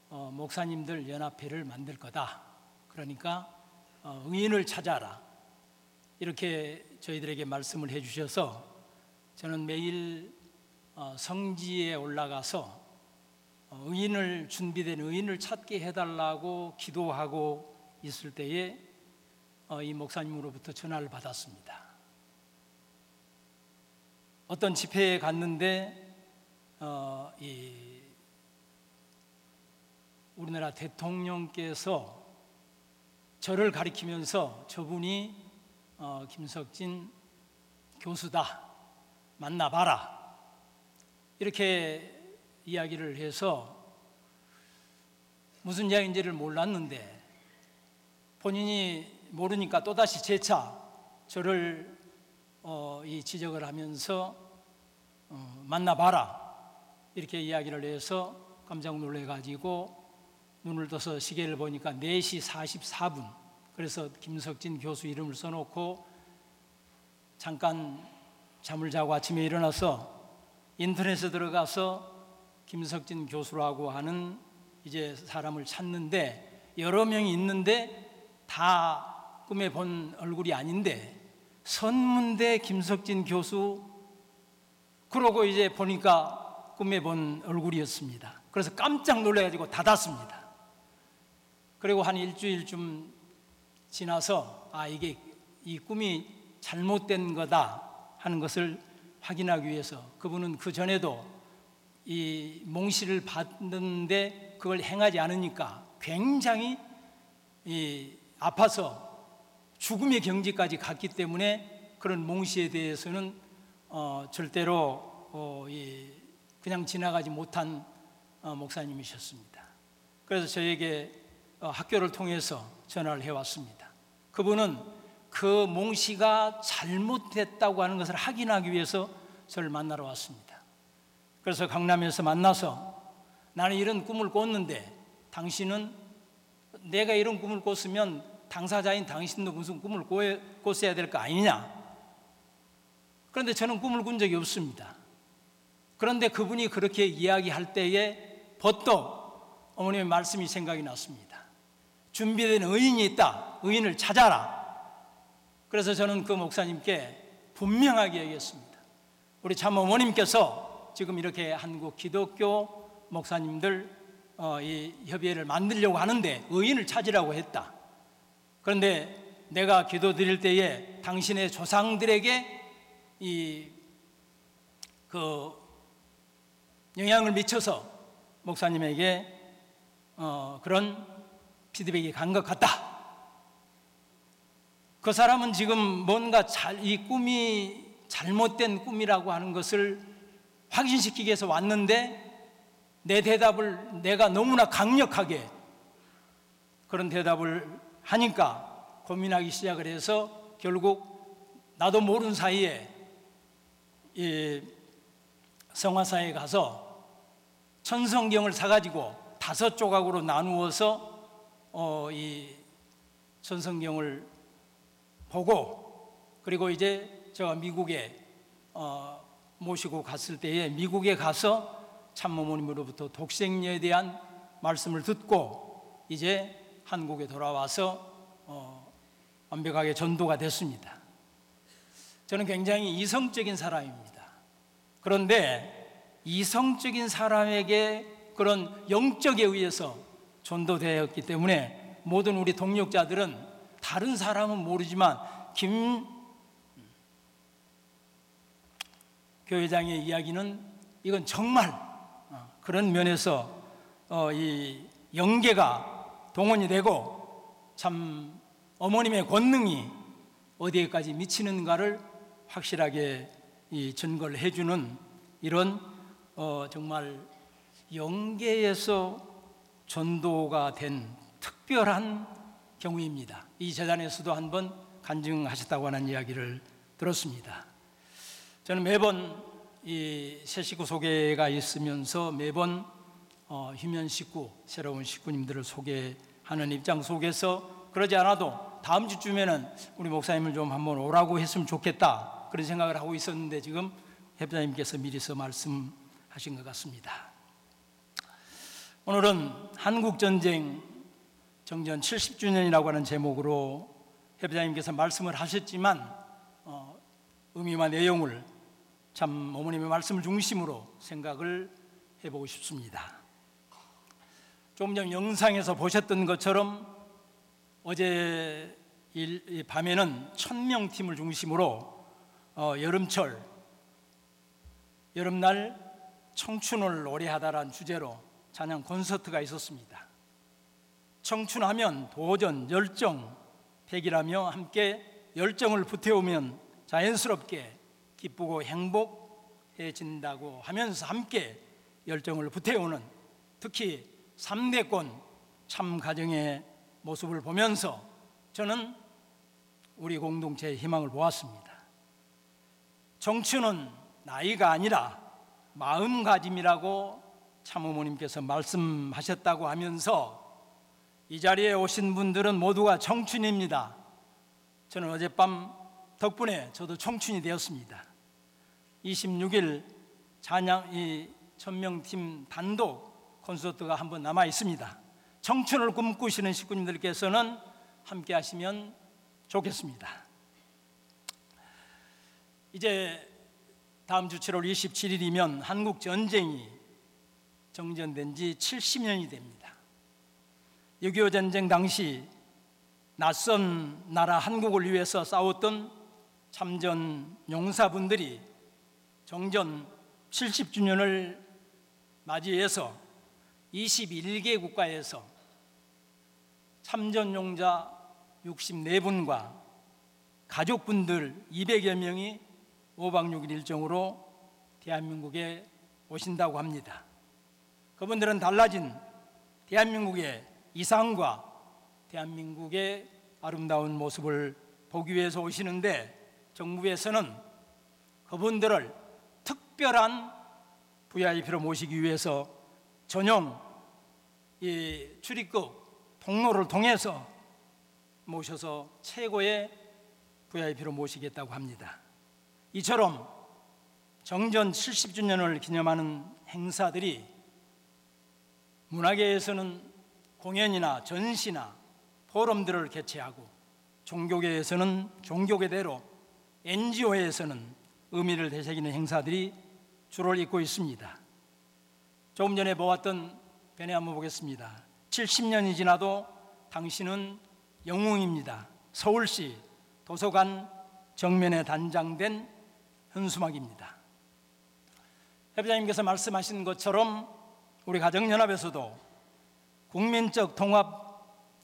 목사님들 연합회를 만들 거다. 그러니까 의인을 찾아라. 이렇게 저희들에게 말씀을 해주셔서 저는 매일 성지에 올라가서 준비된 의인을 찾게 해달라고 기도하고 있을 때에 이 목사님으로부터 전화를 받았습니다. 어떤 집회에 갔는데 우리나라 대통령께서 저를 가리키면서 저분이 김석진 교수다, 만나봐라, 이렇게 이야기를 해서 무슨 이야기인지를 몰랐는데 본인이 모르니까 또다시 재차 저를 지적을 하면서 만나봐라 이렇게 이야기를 해서 깜짝 놀래가지고 눈을 떠서 시계를 보니까 4시 44분. 그래서 김석진 교수 이름을 써놓고 잠깐 잠을 자고 아침에 일어나서 인터넷에 들어가서 김석진 교수라고 하는 이제 사람을 찾는데 여러 명이 있는데 다 꿈에 본 얼굴이 아닌데 선문대 김석진 교수, 그러고 이제 보니까 꿈에 본 얼굴이었습니다. 그래서 깜짝 놀라가지고 닫았습니다. 그리고 한 일주일쯤 지나서 이게 이 꿈이 잘못된 거다 하는 것을 확인하기 위해서 그분은 그 전에도 이 몽시를 받는데 그걸 행하지 않으니까 굉장히 아파서 죽음의 경지까지 갔기 때문에 그런 몽시에 대해서는 절대로 그냥 지나가지 못한 목사님이셨습니다. 그래서 저에게 학교를 통해서 전화를 해왔습니다. 그분은 그 몽시가 잘못됐다고 하는 것을 확인하기 위해서 저를 만나러 왔습니다. 그래서 강남에서 만나서 나는 이런 꿈을 꿨는데 당신은 내가 이런 꿈을 꿨으면 당사자인 당신도 무슨 꿈을 꿨어야 될 거 아니냐. 그런데 저는 꿈을 꾼 적이 없습니다. 그런데 그분이 그렇게 이야기할 때에 버떡 어머님의 말씀이 생각이 났습니다. 준비된 의인이 있다. 의인을 찾아라. 그래서 저는 그 목사님께 분명하게 얘기했습니다. 우리 참 어머님께서 지금 이렇게 한국 기독교 목사님들 이 협의회를 만들려고 하는데 의인을 찾으라고 했다. 그런데 내가 기도 드릴 때에 당신의 조상들에게 그 영향을 미쳐서 목사님에게 그런 피드백이 간 것 같다. 그 사람은 지금 뭔가 이 꿈이 잘못된 꿈이라고 하는 것을 확인시키기 위해서 왔는데 내 대답을 내가 너무나 강력하게 그런 대답을 하니까 고민하기 시작을 해서 결국 나도 모르는 사이에 이 성화사에 가서 천성경을 사가지고 5조각으로 나누어서 이 천성경을 보고 그리고 이제 제가 미국에 모시고 갔을 때에 미국에 가서 참모모님으로부터 독생녀에 대한 말씀을 듣고 이제 한국에 돌아와서 완벽하게 전도가 됐습니다. 저는 굉장히 이성적인 사람입니다. 그런데 이성적인 사람에게 그런 영적에 의해서 전도되었기 때문에 모든 우리 동역자들은 다른 사람은 모르지만 김 교회장의 이야기는 이건 정말 그런 면에서 이 영계가 동원이 되고 참 어머님의 권능이 어디에까지 미치는가를 확실하게 이 증거를 해주는 이런 정말 영계에서 전도가 된 특별한 경우입니다. 이 재단에서도 한번 간증하셨다고 하는 이야기를 들었습니다. 저는 매번 이 새 식구 소개가 있으면서 매번 휴면 식구, 새로운 식구님들을 소개하는 입장 속에서 그러지 않아도 다음 주쯤에는 우리 목사님을 좀 한번 오라고 했으면 좋겠다 그런 생각을 하고 있었는데 지금 협자님께서 미리서 말씀하신 것 같습니다. 오늘은 한국전쟁 정전 70주년이라고 하는 제목으로 협자님께서 말씀을 하셨지만 의미와 내용을 참 어머님의 말씀을 중심으로 생각을 해보고 싶습니다. 조금 전 영상에서 보셨던 것처럼 어제 밤에는 1000명팀을 중심으로 여름철, 여름날 청춘을 노래하다라는 주제로 찬양 콘서트가 있었습니다. 청춘하면 도전, 열정, 백이라며 함께 열정을 불태우면 자연스럽게 기쁘고 행복해진다고 하면서 함께 열정을 불태우는 특히 3대권 참가정의 모습을 보면서 저는 우리 공동체의 희망을 보았습니다. 청춘은 나이가 아니라 마음가짐이라고 참어머님께서 말씀하셨다고 하면서 이 자리에 오신 분들은 모두가 청춘입니다. 저는 어젯밤 덕분에 저도 청춘이 되었습니다. 26일 찬양 이 천명팀 단독 콘서트가 한 번 남아 있습니다. 청춘을 꿈꾸시는 식구님들께서는 함께 하시면 좋겠습니다. 이제 다음 주 7월 27일이면 한국 전쟁이 정전된 지 70년이 됩니다. 6.25 전쟁 당시 낯선 나라 한국을 위해서 싸웠던 참전 용사분들이 정전 70주년을 맞이해서 21개 국가에서 참전 용사 64분과 가족분들 200여 명이 5박 6일 일정으로 대한민국에 오신다고 합니다. 그분들은 달라진 대한민국의 이상과 대한민국의 아름다운 모습을 보기 위해서 오시는데, 정부에서는 그분들을 특별한 VIP로 모시기 위해서 전용 이 출입국 통로를 통해서 모셔서 최고의 VIP로 모시겠다고 합니다. 이처럼 정전 70주년을 기념하는 행사들이 문화계에서는 공연이나 전시나 포럼들을 개최하고, 종교계에서는 종교계대로, NGO에서는 의미를 되새기는 행사들이 주를 잇고 있습니다. 조금 전에 보았던 변에 한번 보겠습니다. 70년이 지나도 당신은 영웅입니다. 서울시 도서관 정면에 단장된 현수막입니다. 협회장님께서 말씀하신 것처럼 우리 가정연합에서도 국민적 통합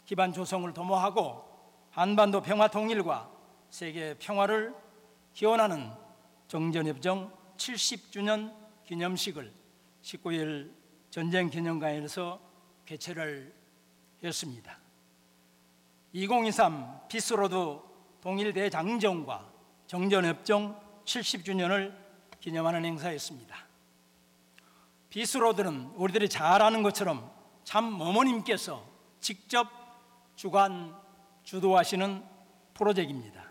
기반 조성을 도모하고 한반도 평화 통일과 세계 평화를 기원하는 정전협정 70주년 기념식을 19일 전쟁기념관에서 개최를 했습니다. 2023 피스로드 동일 대장정과 정전협정 70주년을 기념하는 행사였습니다. 피스로드는 우리들이 잘 아는 것처럼 참 어머님께서 직접 주도하시는 프로젝트입니다.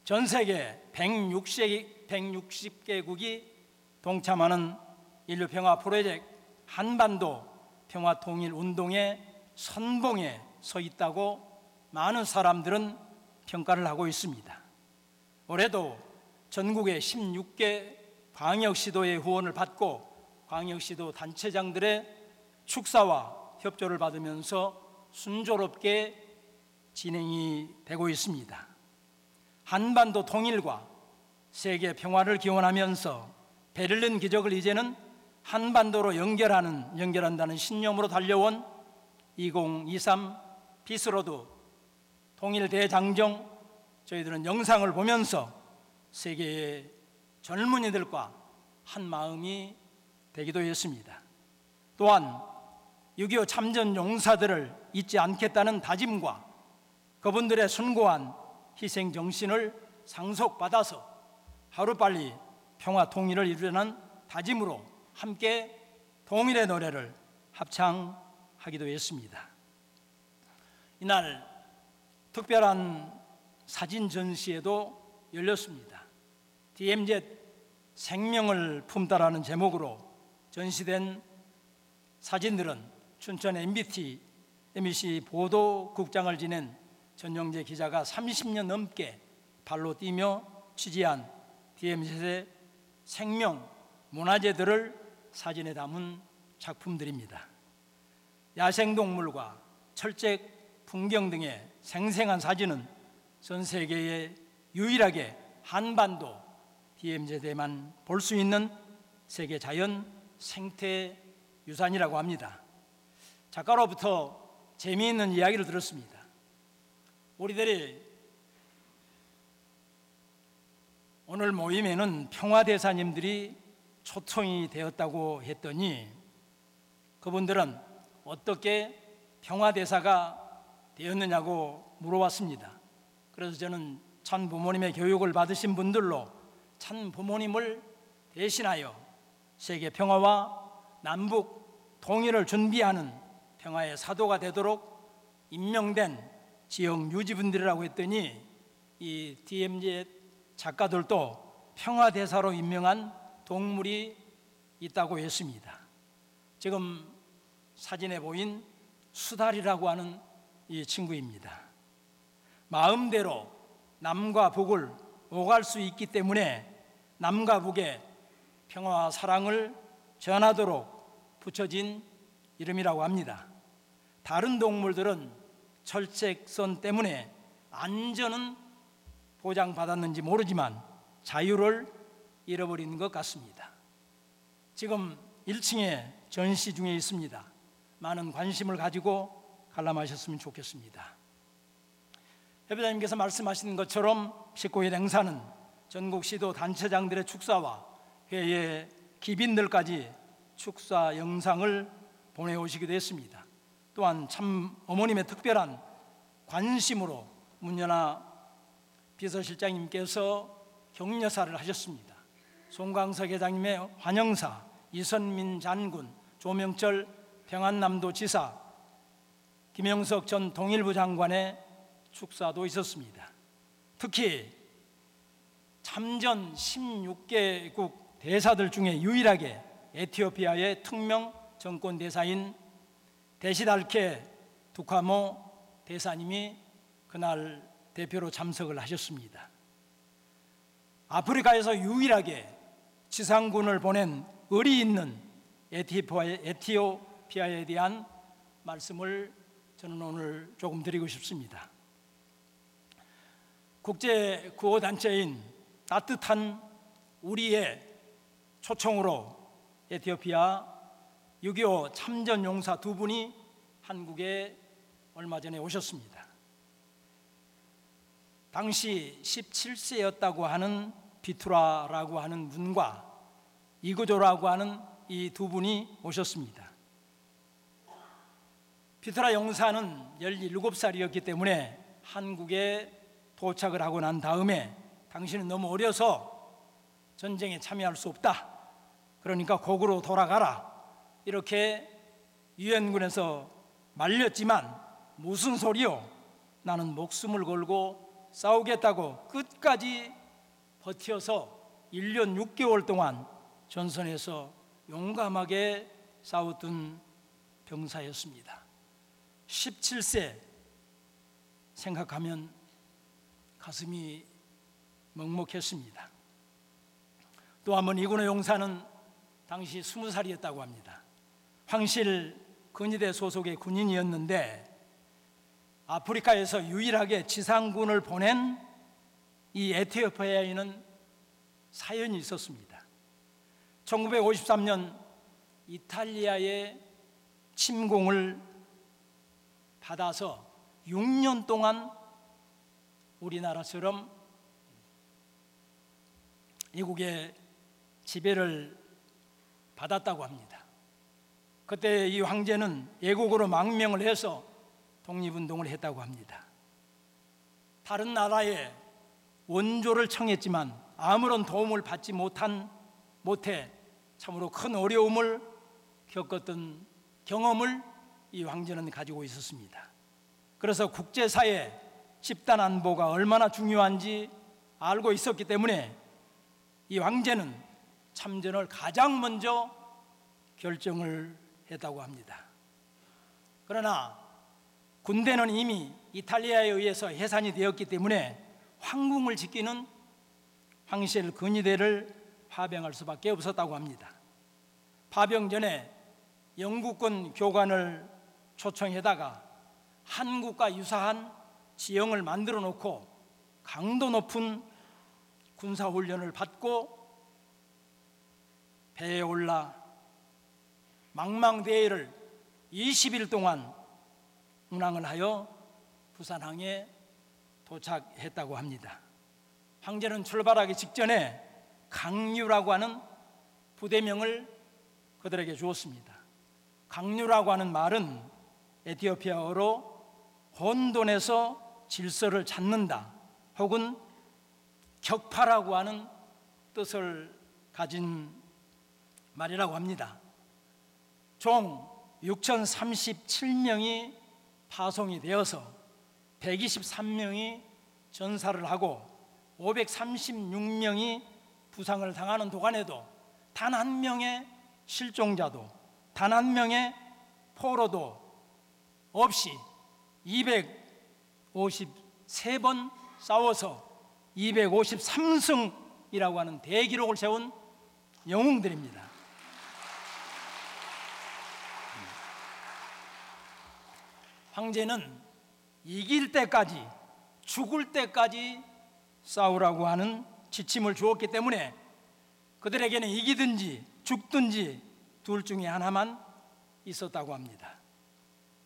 전 세계 160개국이 동참하는 인류평화 프로젝트 한반도 평화통일운동의 선봉에 서 있다고 많은 사람들은 평가를 하고 있습니다. 올해도 전국의 16개 광역시도의 후원을 받고 광역시도 단체장들의 축사와 협조를 받으면서 순조롭게 진행이 되고 있습니다. 한반도 통일과 세계 평화를 기원하면서 베를린 기적을 이제는 한반도로 연결한다는 신념으로 달려온 2023 피스로드 통일 대장정, 저희들은 영상을 보면서 세계의 젊은이들과 한 마음이 되기도 했습니다. 또한 6.25 참전 용사들을 잊지 않겠다는 다짐과 그분들의 숭고한 희생 정신을 상속받아서 하루빨리 평화 통일을 이루려는 다짐으로 함께 동일의 노래를 합창하기도 했습니다. 이날 특별한 사진 전시회도 열렸습니다. DMZ 생명을 품다라는 제목으로 전시된 사진들은 춘천 MBC 보도국장을 지낸 전영재 기자가 30년 넘게 발로 뛰며 취재한 DMZ의 생명 문화재들을 사진에 담은 작품들입니다. 야생동물과 철책 풍경 등의 생생한 사진은 전 세계에 유일하게 한반도 DMZ에만 볼 수 있는 세계 자연 생태 유산이라고 합니다. 작가로부터 재미있는 이야기를 들었습니다. 우리들이 오늘 모임에는 평화대사님들이 초청이 되었다고 했더니 그분들은 어떻게 평화대사가 되었느냐고 물어봤습니다. 그래서 저는 참 부모님의 교육을 받으신 분들로 참 부모님을 대신하여 세계 평화와 남북 통일을 준비하는 평화의 사도가 되도록 임명된 지역 유지분들이라고 했더니 이 DMZ 작가들도 평화대사로 임명한 동물이 있다고 했습니다. 지금 사진에 보인 수달이라고 하는 이 친구입니다. 마음대로 남과 북을 오갈 수 있기 때문에 남과 북의 평화와 사랑을 전하도록 붙여진 이름이라고 합니다. 다른 동물들은 철책선 때문에 안전은 보장받았는지 모르지만 자유를 잃어버린 것 같습니다. 지금 1층에 전시 중에 있습니다. 많은 관심을 가지고 관람하셨으면 좋겠습니다. 협회장님께서 말씀하신 것처럼 19일 행사는 전국 시도 단체장들의 축사와 회의 기빈들까지 축사 영상을 보내오시기도 했습니다. 또한 참 어머님의 특별한 관심으로 문연아 비서실장님께서 격려사를 하셨습니다. 송광석 회장님의 환영사, 이선민 장군, 조명철 평안남도 지사, 김영석 전 통일부 장관의 축사도 있었습니다. 특히 참전 16개국 대사들 중에 유일하게 에티오피아의 특명 정권 대사인 데시달케 두카모 대사님이 그날 대표로 참석을 하셨습니다. 아프리카에서 유일하게 지상군을 보낸 의리 있는 에티오피아에 대한 말씀을 저는 오늘 조금 드리고 싶습니다. 국제 구호단체인 따뜻한 우리의 초청으로 에티오피아 6.25 참전용사 두 분이 한국에 얼마 전에 오셨습니다. 당시 17세였다고 하는 비투라라고 하는 분과 이구조라고 하는 이 두 분이 오셨습니다. 비투라 용사는 17살이었기 때문에 한국에 도착을 하고 난 다음에 당신은 너무 어려서 전쟁에 참여할 수 없다. 그러니까 고국으로 돌아가라. 이렇게 유엔군에서 말렸지만 무슨 소리요? 나는 목숨을 걸고 싸우겠다고 끝까지 버텨서 1년 6개월 동안 전선에서 용감하게 싸웠던 병사였습니다. 17세 생각하면 가슴이 먹먹했습니다. 또 한 번 이군의 용사는 당시 20살이었다고 합니다. 황실 근위대 소속의 군인이었는데 아프리카에서 유일하게 지상군을 보낸 이 에티오피아에는 사연이 있었습니다. 1953년 이탈리아의 침공을 받아서 6년 동안 우리나라처럼 이국의 지배를 받았다고 합니다. 그때 이 황제는 애국으로 망명을 해서 독립운동을 했다고 합니다. 다른 나라에 원조를 청했지만 아무런 도움을 받지 못해 참으로 큰 어려움을 겪었던 경험을 이 황제는 가지고 있었습니다. 그래서 국제사회 집단 안보가 얼마나 중요한지 알고 있었기 때문에 이 황제는 참전을 가장 먼저 결정을 했다고 합니다. 그러나 군대는 이미 이탈리아에 의해서 해산이 되었기 때문에 황궁을 지키는 황실 근위대를 파병할 수밖에 없었다고 합니다. 파병 전에 영국군 교관을 초청해다가 한국과 유사한 지형을 만들어 놓고 강도 높은 군사훈련을 받고 배에 올라 망망대해를 20일 동안 운항을 하여 부산항에 도착했다고 합니다. 황제는 출발하기 직전에 강류라고 하는 부대명을 그들에게 주었습니다. 강류라고 하는 말은 에티오피아어로 혼돈에서 질서를 찾는다 혹은 격파라고 하는 뜻을 가진 말이라고 합니다. 총 6,037명이 파송이 되어서 123명이 전사를 하고 536명이 부상을 당하는 동안에도 단 한 명의 실종자도 단 한 명의 포로도 없이 253번 싸워서 253승이라고 하는 대기록을 세운 영웅들입니다. 황제는 이길 때까지, 죽을 때까지 싸우라고 하는 지침을 주었기 때문에 그들에게는 이기든지 죽든지 둘 중에 하나만 있었다고 합니다.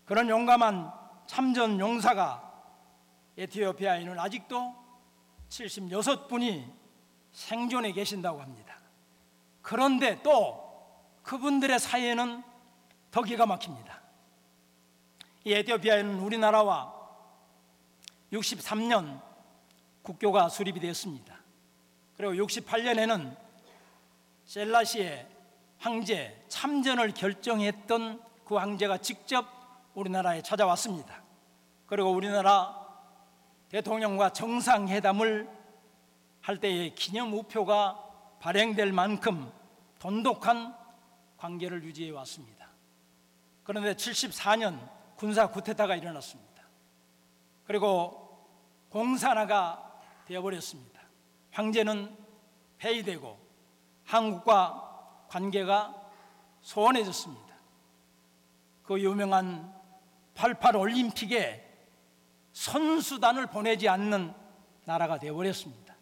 그런 용감한 참전 용사가 에티오피아에는 아직도 76분이 생존해 계신다고 합니다. 그런데 또 그분들의 사이에는 더 기가 막힙니다. 이 에티오피아에는 우리나라와 63년 국교가 수립이 되었습니다. 그리고 68년에는 셀라시의 황제 참전을 결정했던 그 황제가 직접 우리나라에 찾아왔습니다. 그리고 우리나라 대통령과 정상회담을 할 때의 기념 우표가 발행될 만큼 돈독한 관계를 유지해 왔습니다. 그런데 74년 군사 쿠데타가 일어났습니다. 그리고 공산화가 되어버렸습니다. 황제는 폐위되고 한국과 관계가 소원해졌습니다. 그 유명한 88 올림픽에 선수단을 보내지 않는 나라가 되어버렸습니다.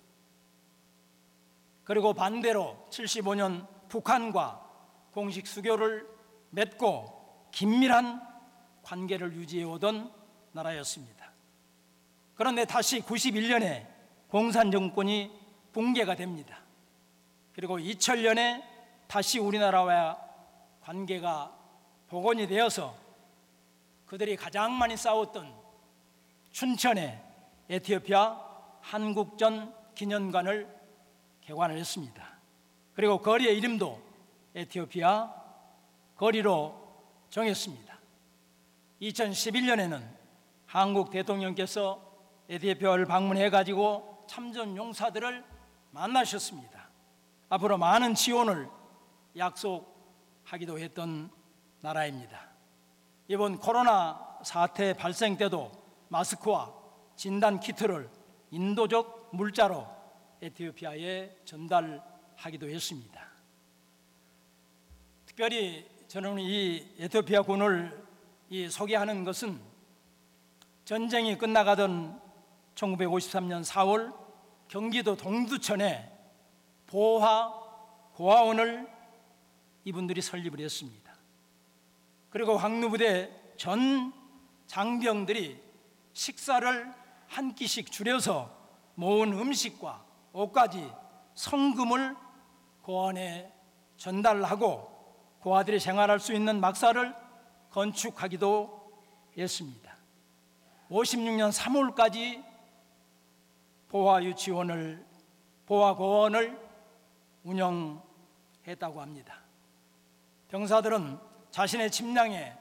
그리고 반대로 75년 북한과 공식 수교를 맺고 긴밀한 관계를 유지해오던 나라였습니다. 그런데 다시 91년에 공산정권이 붕괴가 됩니다. 그리고 2000년에 다시 우리나라와 관계가 복원이 되어서 그들이 가장 많이 싸웠던 춘천에 에티오피아 한국전 기념관을 개관을 했습니다. 그리고 거리의 이름도 에티오피아 거리로 정했습니다. 2011년에는 한국 대통령께서 에티오피아를 방문해가지고 참전 용사들을 만나셨습니다. 앞으로 많은 지원을 약속하기도 했던 나라입니다. 이번 코로나 사태 발생 때도 마스크와 진단 키트를 인도적 물자로 에티오피아에 전달하기도 했습니다. 특별히 저는 이 에티오피아군을 소개하는 것은 전쟁이 끝나가던 1953년 4월 경기도 동두천에 보화 고아원을 이분들이 설립을 했습니다. 그리고 항로부대 전 장병들이 식사를 한 끼씩 줄여서 모은 음식과 옷까지 성금을 고아원에 전달하고 고아들이 생활할 수 있는 막사를 건축하기도 했습니다. 56년 3월까지 보화고원을 운영했다고 합니다. 병사들은 자신의 침량에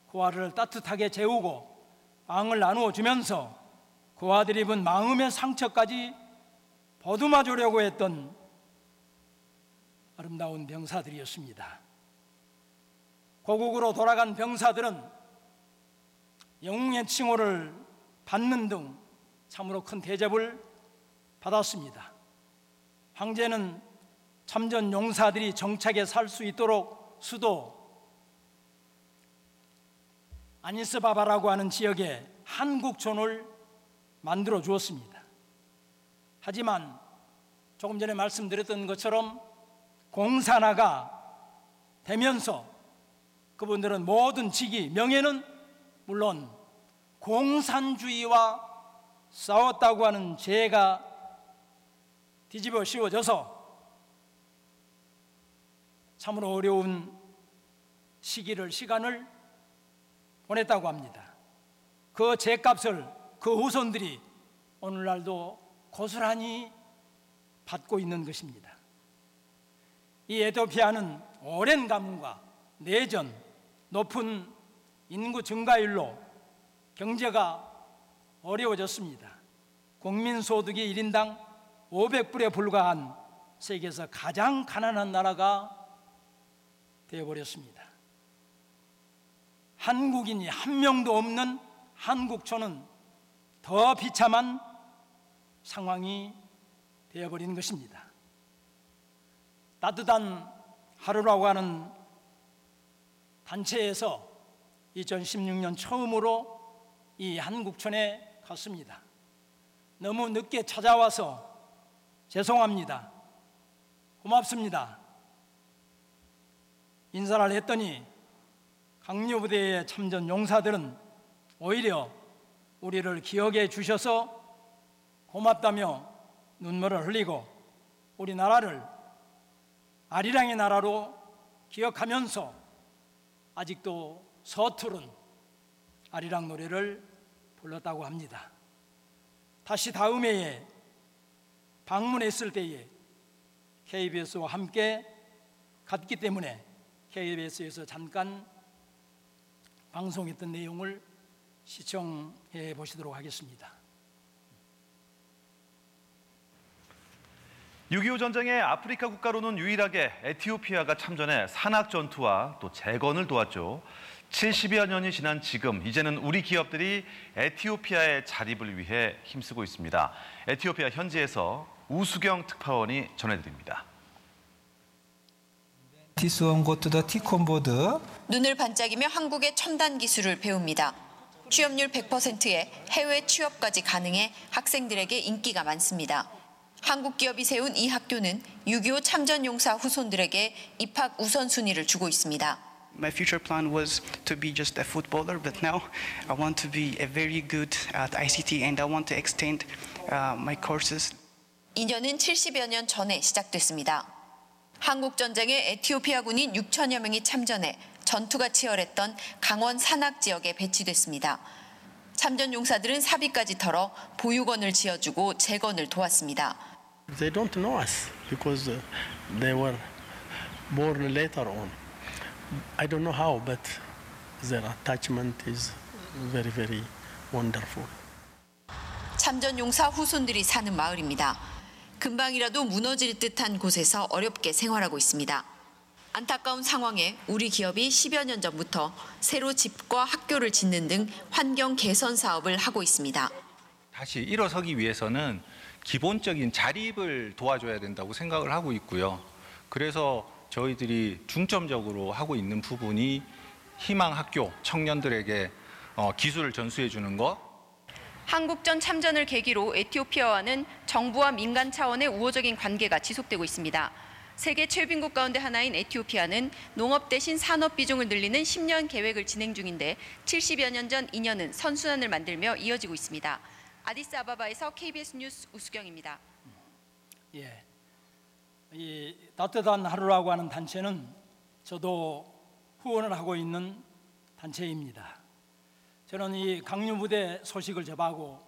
고아를 따뜻하게 재우고 빵을 나누어 주면서 고아들이 입은 마음의 상처까지 보듬어 주려고 했던 아름다운 병사들이었습니다. 고국으로 돌아간 병사들은 영웅의 칭호를 받는 등 참으로 큰 대접을 받았습니다. 황제는 참전 용사들이 정착해 살 수 있도록 수도 아니스바바라고 하는 지역에 한국촌을 만들어 주었습니다. 하지만 조금 전에 말씀드렸던 것처럼 공산화가 되면서 그분들은 모든 직위, 명예는 물론 공산주의와 싸웠다고 하는 죄가 뒤집어 씌워져서 참으로 어려운 시간을 보냈다고 합니다. 그 죄값을 그 후손들이 오늘날도 고스란히 받고 있는 것입니다. 이 에티오피아는 오랜 가뭄과 내전, 높은 인구 증가율로 경제가 어려워졌습니다. 국민소득이 1인당 500불에 불과한 세계에서 가장 가난한 나라가 되어버렸습니다. 한국인이 한 명도 없는 한국촌은 더 비참한 상황이 되어버린 것입니다. 따뜻한 하루라고 하는 단체에서 2016년 처음으로 이 한국촌에 갔습니다. 너무 늦게 찾아와서 죄송합니다. 고맙습니다. 인사를 했더니 강요부대의 참전 용사들은 오히려 우리를 기억해 주셔서 고맙다며 눈물을 흘리고 우리나라를 아리랑의 나라로 기억하면서 아직도 서투른 아리랑 노래를 불렀다고 합니다. 다시 다음 해에 방문했을 때에 KBS와 함께 갔기 때문에 KBS에서 잠깐 방송했던 내용을 시청해 보시도록 하겠습니다. 6.25 전쟁의 아프리카 국가로는 유일하게 에티오피아가 참전해 산악 전투와 또 재건을 도왔죠. 70여 년이 지난 지금 이제는 우리 기업들이 에티오피아의 자립을 위해 힘쓰고 있습니다. 에티오피아 현지에서 우수경 특파원이 전해드립니다. 눈을 반짝이며 한국의 첨단 기술을 배웁니다. 취업률 100%에 해외 취업까지 가능해 학생들에게 인기가 많습니다. 한국 기업이 세운 이 학교는 6.25 참전용사 후손들에게 입학 우선순위를 주고 있습니다. My future plan was to be just a footballer, but now I want to be a very good at ICT and I want to extend my courses. 2년은 70여 년 전에 시작됐습니다. 한국 전쟁에 에티오피아 군인 6천여 명이 참전해 전투가 치열했던 강원 산악 지역에 배치됐습니다. 참전 용사들은 사비까지 털어 보육원을 지어주고 재건을 도왔습니다. They don't know us because they were born later on. I don't know how, but their attachment is very, very wonderful. 참전 용사 후손들이 사는 마을입니다. 금방이라도 무너질 듯한 곳에서 어렵게 생활하고 있습니다. 안타까운 상황에 우리 기업이 10여 년 전부터 새로 집과 학교를 짓는 등 환경 개선 사업을 하고 있습니다. 다시 일어서기 위해서는 기본적인 자립을 도와줘야 된다고 생각을 하고 있고요. 그래서 저희들이 중점적으로 하고 있는 부분이 희망학교 청년들에게 기술을 전수해 주는 것. 한국전 참전을 계기로 에티오피아와는 정부와 민간 차원의 우호적인 관계가 지속되고 있습니다. 세계 최빈국 가운데 하나인 에티오피아는 농업 대신 산업 비중을 늘리는 10년 계획을 진행 중인데 70여 년 전 2년은 선순환을 만들며 이어지고 있습니다. 아디스아바바에서 KBS 뉴스 우수경입니다. 예, 이 따뜻한 하루라고 하는 단체는 저도 후원을 하고 있는 단체입니다. 저는 이 강요부대 소식을 접하고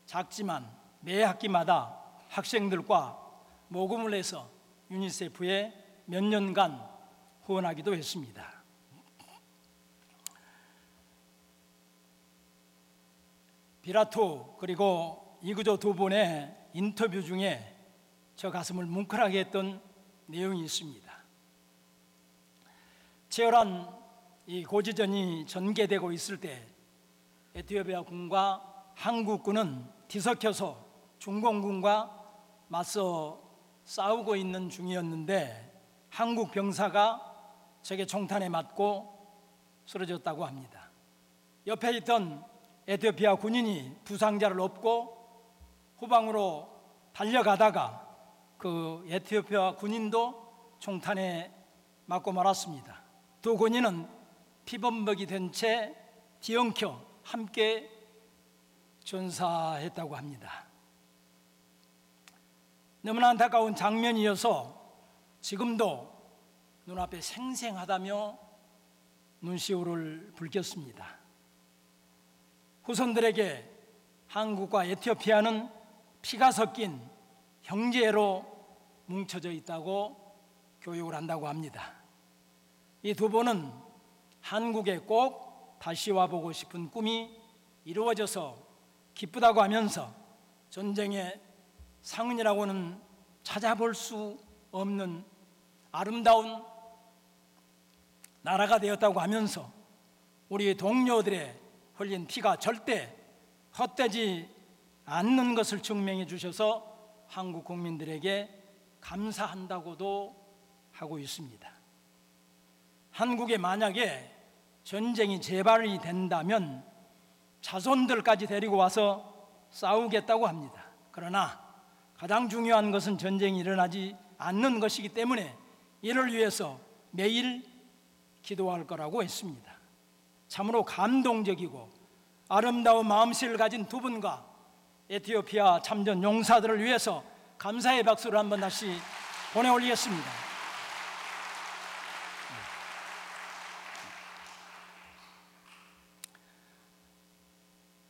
작지만 매 학기마다 학생들과 모금을 해서 유니세프에 몇 년간 후원하기도 했습니다. 비라토 그리고 이구조 두 분의 인터뷰 중에 저 가슴을 뭉클하게 했던 내용이 있습니다. 치열한 이 고지전이 전개되고 있을 때 에티오피아 군과 한국군은 뒤섞여서 중공군과 맞서 싸우고 있는 중이었는데 한국 병사가 적의 총탄에 맞고 쓰러졌다고 합니다. 옆에 있던 에티오피아 군인이 부상자를 업고 후방으로 달려가다가 그 에티오피아 군인도 총탄에 맞고 말았습니다. 두 군인은 피범벅이 된 채 뒤엉켜 함께 전사했다고 합니다. 너무나 안타까운 장면이어서 지금도 눈앞에 생생하다며 눈시울을 붉혔습니다. 후손들에게 한국과 에티오피아는 피가 섞인 형제로 뭉쳐져 있다고 교육을 한다고 합니다. 이 두 분은 한국에 꼭 다시 와보고 싶은 꿈이 이루어져서 기쁘다고 하면서 전쟁의 상흔이라고는 찾아볼 수 없는 아름다운 나라가 되었다고 하면서 우리 동료들의 흘린 피가 절대 헛되지 않는 것을 증명해 주셔서 한국 국민들에게 감사한다고도 하고 있습니다. 한국에 만약에 전쟁이 재발이 된다면 자손들까지 데리고 와서 싸우겠다고 합니다. 그러나 가장 중요한 것은 전쟁이 일어나지 않는 것이기 때문에 이를 위해서 매일 기도할 거라고 했습니다. 참으로 감동적이고 아름다운 마음씨를 가진 두 분과 에티오피아 참전 용사들을 위해서 감사의 박수를 한번 다시 보내올리겠습니다.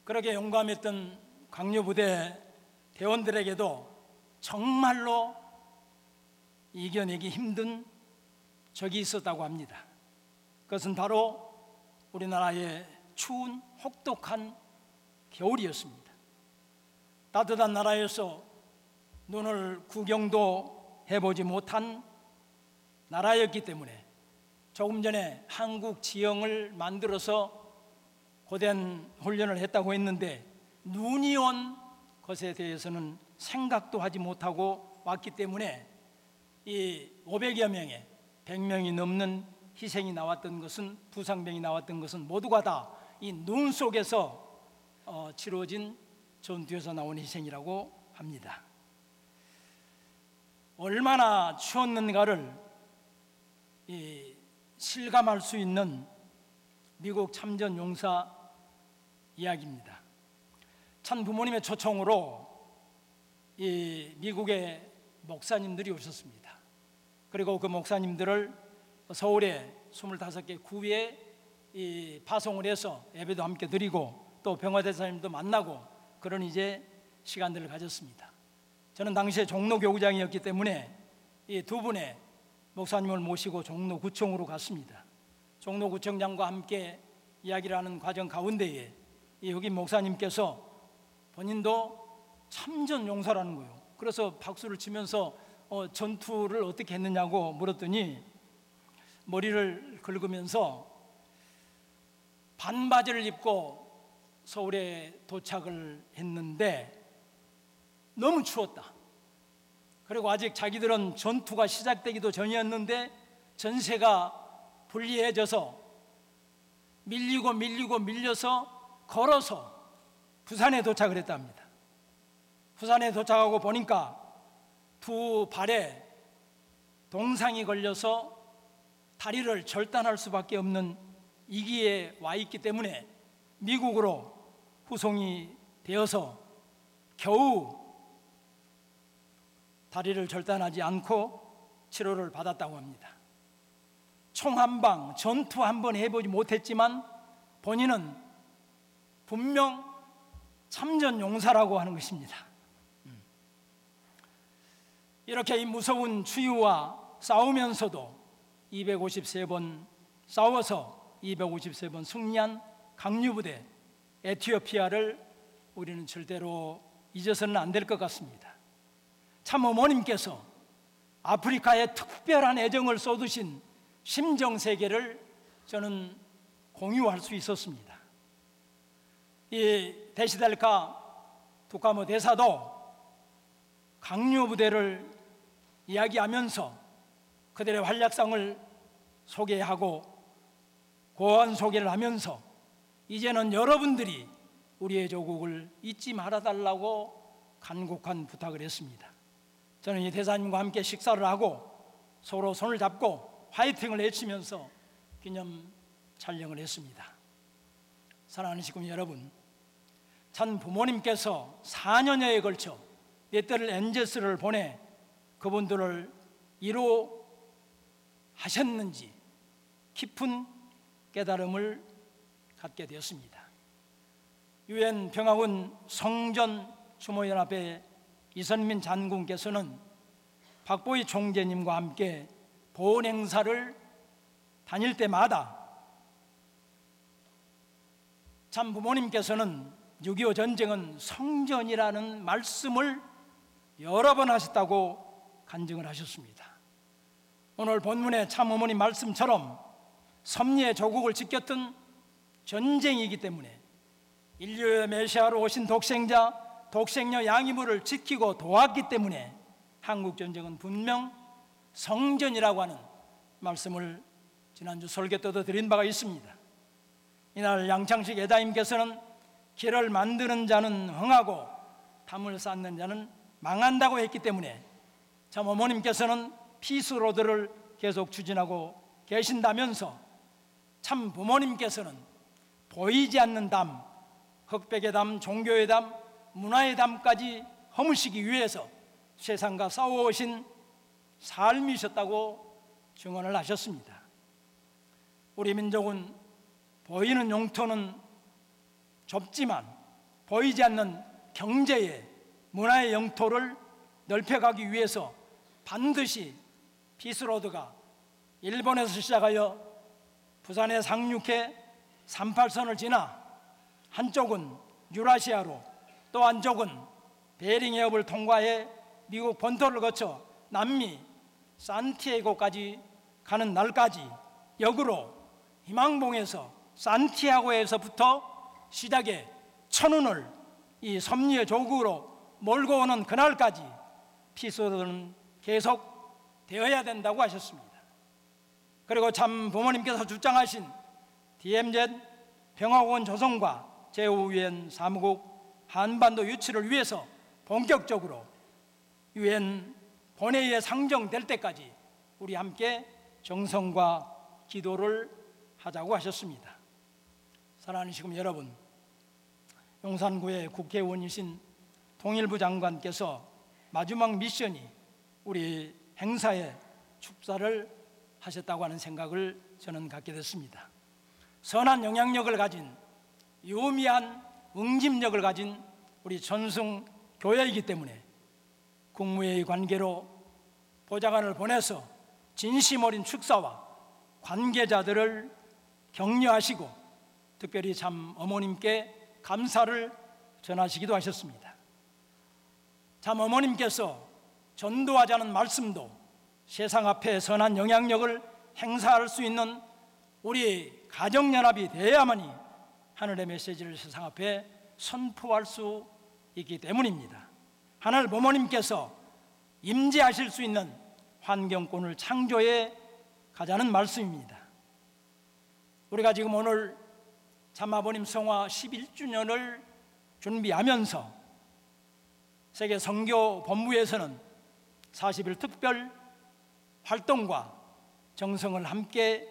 그렇게 용감했던 강요부대 대원들에게도 정말로 이겨내기 힘든 적이 있었다고 합니다. 그것은 바로 우리나라의 추운 혹독한 겨울이었습니다. 따뜻한 나라에서 눈을 구경도 해보지 못한 나라였기 때문에 조금 전에 한국 지형을 만들어서 고된 훈련을 했다고 했는데 눈이 온 것에 대해서는 생각도 하지 못하고 왔기 때문에 이 500여 명의 100명이 넘는 희생이 나왔던 것은, 부상병이 나왔던 것은 모두가 다 이 눈 속에서 치러진 전투에서 나온 희생이라고 합니다. 얼마나 추웠는가를 실감할 수 있는 미국 참전 용사 이야기입니다. 참 부모님의 초청으로 이 미국의 목사님들이 오셨습니다. 그리고 그 목사님들을 서울에 25개 구에 파송을 해서 예배도 함께 드리고 또 병화대사님도 만나고 그런 이제 시간들을 가졌습니다. 저는 당시에 종로교구장이었기 때문에 이 두 분의 목사님을 모시고 종로구청으로 갔습니다. 종로구청장과 함께 이야기를 하는 과정 가운데에 이 흑인 목사님께서 본인도 참전 용사라는 거예요. 그래서 박수를 치면서 전투를 어떻게 했느냐고 물었더니 머리를 긁으면서 반바지를 입고 서울에 도착을 했는데 너무 추웠다. 그리고 아직 자기들은 전투가 시작되기도 전이었는데 전세가 불리해져서 밀려서 걸어서 부산에 도착을 했답니다. 부산에 도착하고 보니까 두 발에 동상이 걸려서 다리를 절단할 수밖에 없는 위기에 와 있기 때문에 미국으로 후송이 되어서 겨우 다리를 절단하지 않고 치료를 받았다고 합니다. 총 한 방, 전투 한 번 해보지 못했지만 본인은 분명 참전 용사라고 하는 것입니다. 이렇게 이 무서운 추위와 싸우면서도 253번 싸워서 253번 승리한 강류부대 에티오피아를 우리는 절대로 잊어서는 안 될 것 같습니다. 참 어머님께서 아프리카에 특별한 애정을 쏟으신 심정 세계를 저는 공유할 수 있었습니다. 이 데시델카 두카모 대사도 강류부대를 이야기하면서 그들의 활약상을 소개하고 고한 소개를 하면서 이제는 여러분들이 우리의 조국을 잊지 말아달라고 간곡한 부탁을 했습니다. 저는 이 대사님과 함께 식사를 하고 서로 손을 잡고 화이팅을 외치면서 기념 촬영을 했습니다. 사랑하는 시군 여러분, 참 부모님께서 4년여에 걸쳐 베텔 엔제스를 보내 그분들을 위로하셨는지 깊은 깨달음을 갖게 되었습니다. 유엔 평화군 성전 추모연합회 이선민 장군께서는 박보희 총재님과 함께 보훈 행사를 다닐 때마다 참 부모님께서는 6.25 전쟁은 성전이라는 말씀을 여러 번 하셨다고 간증을 하셨습니다. 오늘 본문의 참 어머니 말씀처럼 섭리의 조국을 지켰던 전쟁이기 때문에 인류의 메시아로 오신 독생녀 양이물을 지키고 도왔기 때문에 한국전쟁은 분명 성전이라고 하는 말씀을 지난주 설교 때도 드린 바가 있습니다. 이날 양창식 예다님께서는 길을 만드는 자는 흥하고 담을 쌓는 자는 망한다고 했기 때문에 참 어머님께서는 피스로드를 계속 추진하고 계신다면서 참 부모님께서는 보이지 않는 담, 흑백의 담, 종교의 담, 문화의 담까지 허무시기 위해서 세상과 싸워오신 삶이셨다고 증언을 하셨습니다. 우리 민족은 보이는 용토는 좁지만 보이지 않는 경제의 문화의 영토를 넓혀가기 위해서 반드시 피스로드가 일본에서 시작하여 부산에 상륙해 38선을 지나 한쪽은 유라시아로 또 한쪽은 베링 해협을 통과해 미국 본토를 거쳐 남미 산티아고까지 가는 날까지 역으로 희망봉에서 산티아고에서부터 시작해 천운을 이 섭리의 조국으로 몰고 오는 그날까지 피스로드는 계속 되어야 된다고 하셨습니다. 그리고 참 부모님께서 주장하신 DMZ 평화공원 조성과 제5유엔 사무국 한반도 유치를 위해서 본격적으로 유엔 본회의에 상정될 때까지 우리 함께 정성과 기도를 하자고 하셨습니다. 사랑하는 시금 여러분, 용산구의 국회의원이신 통일부 장관께서 마지막 미션이 우리 행사에 축사를 하셨다고 하는 생각을 저는 갖게 됐습니다. 선한 영향력을 가진 유미한 응집력을 가진 우리 전승 교회이기 때문에 국무회의 관계로 보좌관을 보내서 진심 어린 축사와 관계자들을 격려하시고 특별히 참 어머님께 감사를 전하시기도 하셨습니다. 참 어머님께서 전도하자는 말씀도 세상 앞에 선한 영향력을 행사할 수 있는 우리 가정연합이 되어야만이 하늘의 메시지를 세상 앞에 선포할 수 있기 때문입니다. 하늘 부모님께서 임재하실 수 있는 환경권을 창조해 가자는 말씀입니다. 우리가 지금 오늘 참아버님 성화 11주년을 준비하면서 세계 선교 본부에서는 40일 특별 활동과 정성을 함께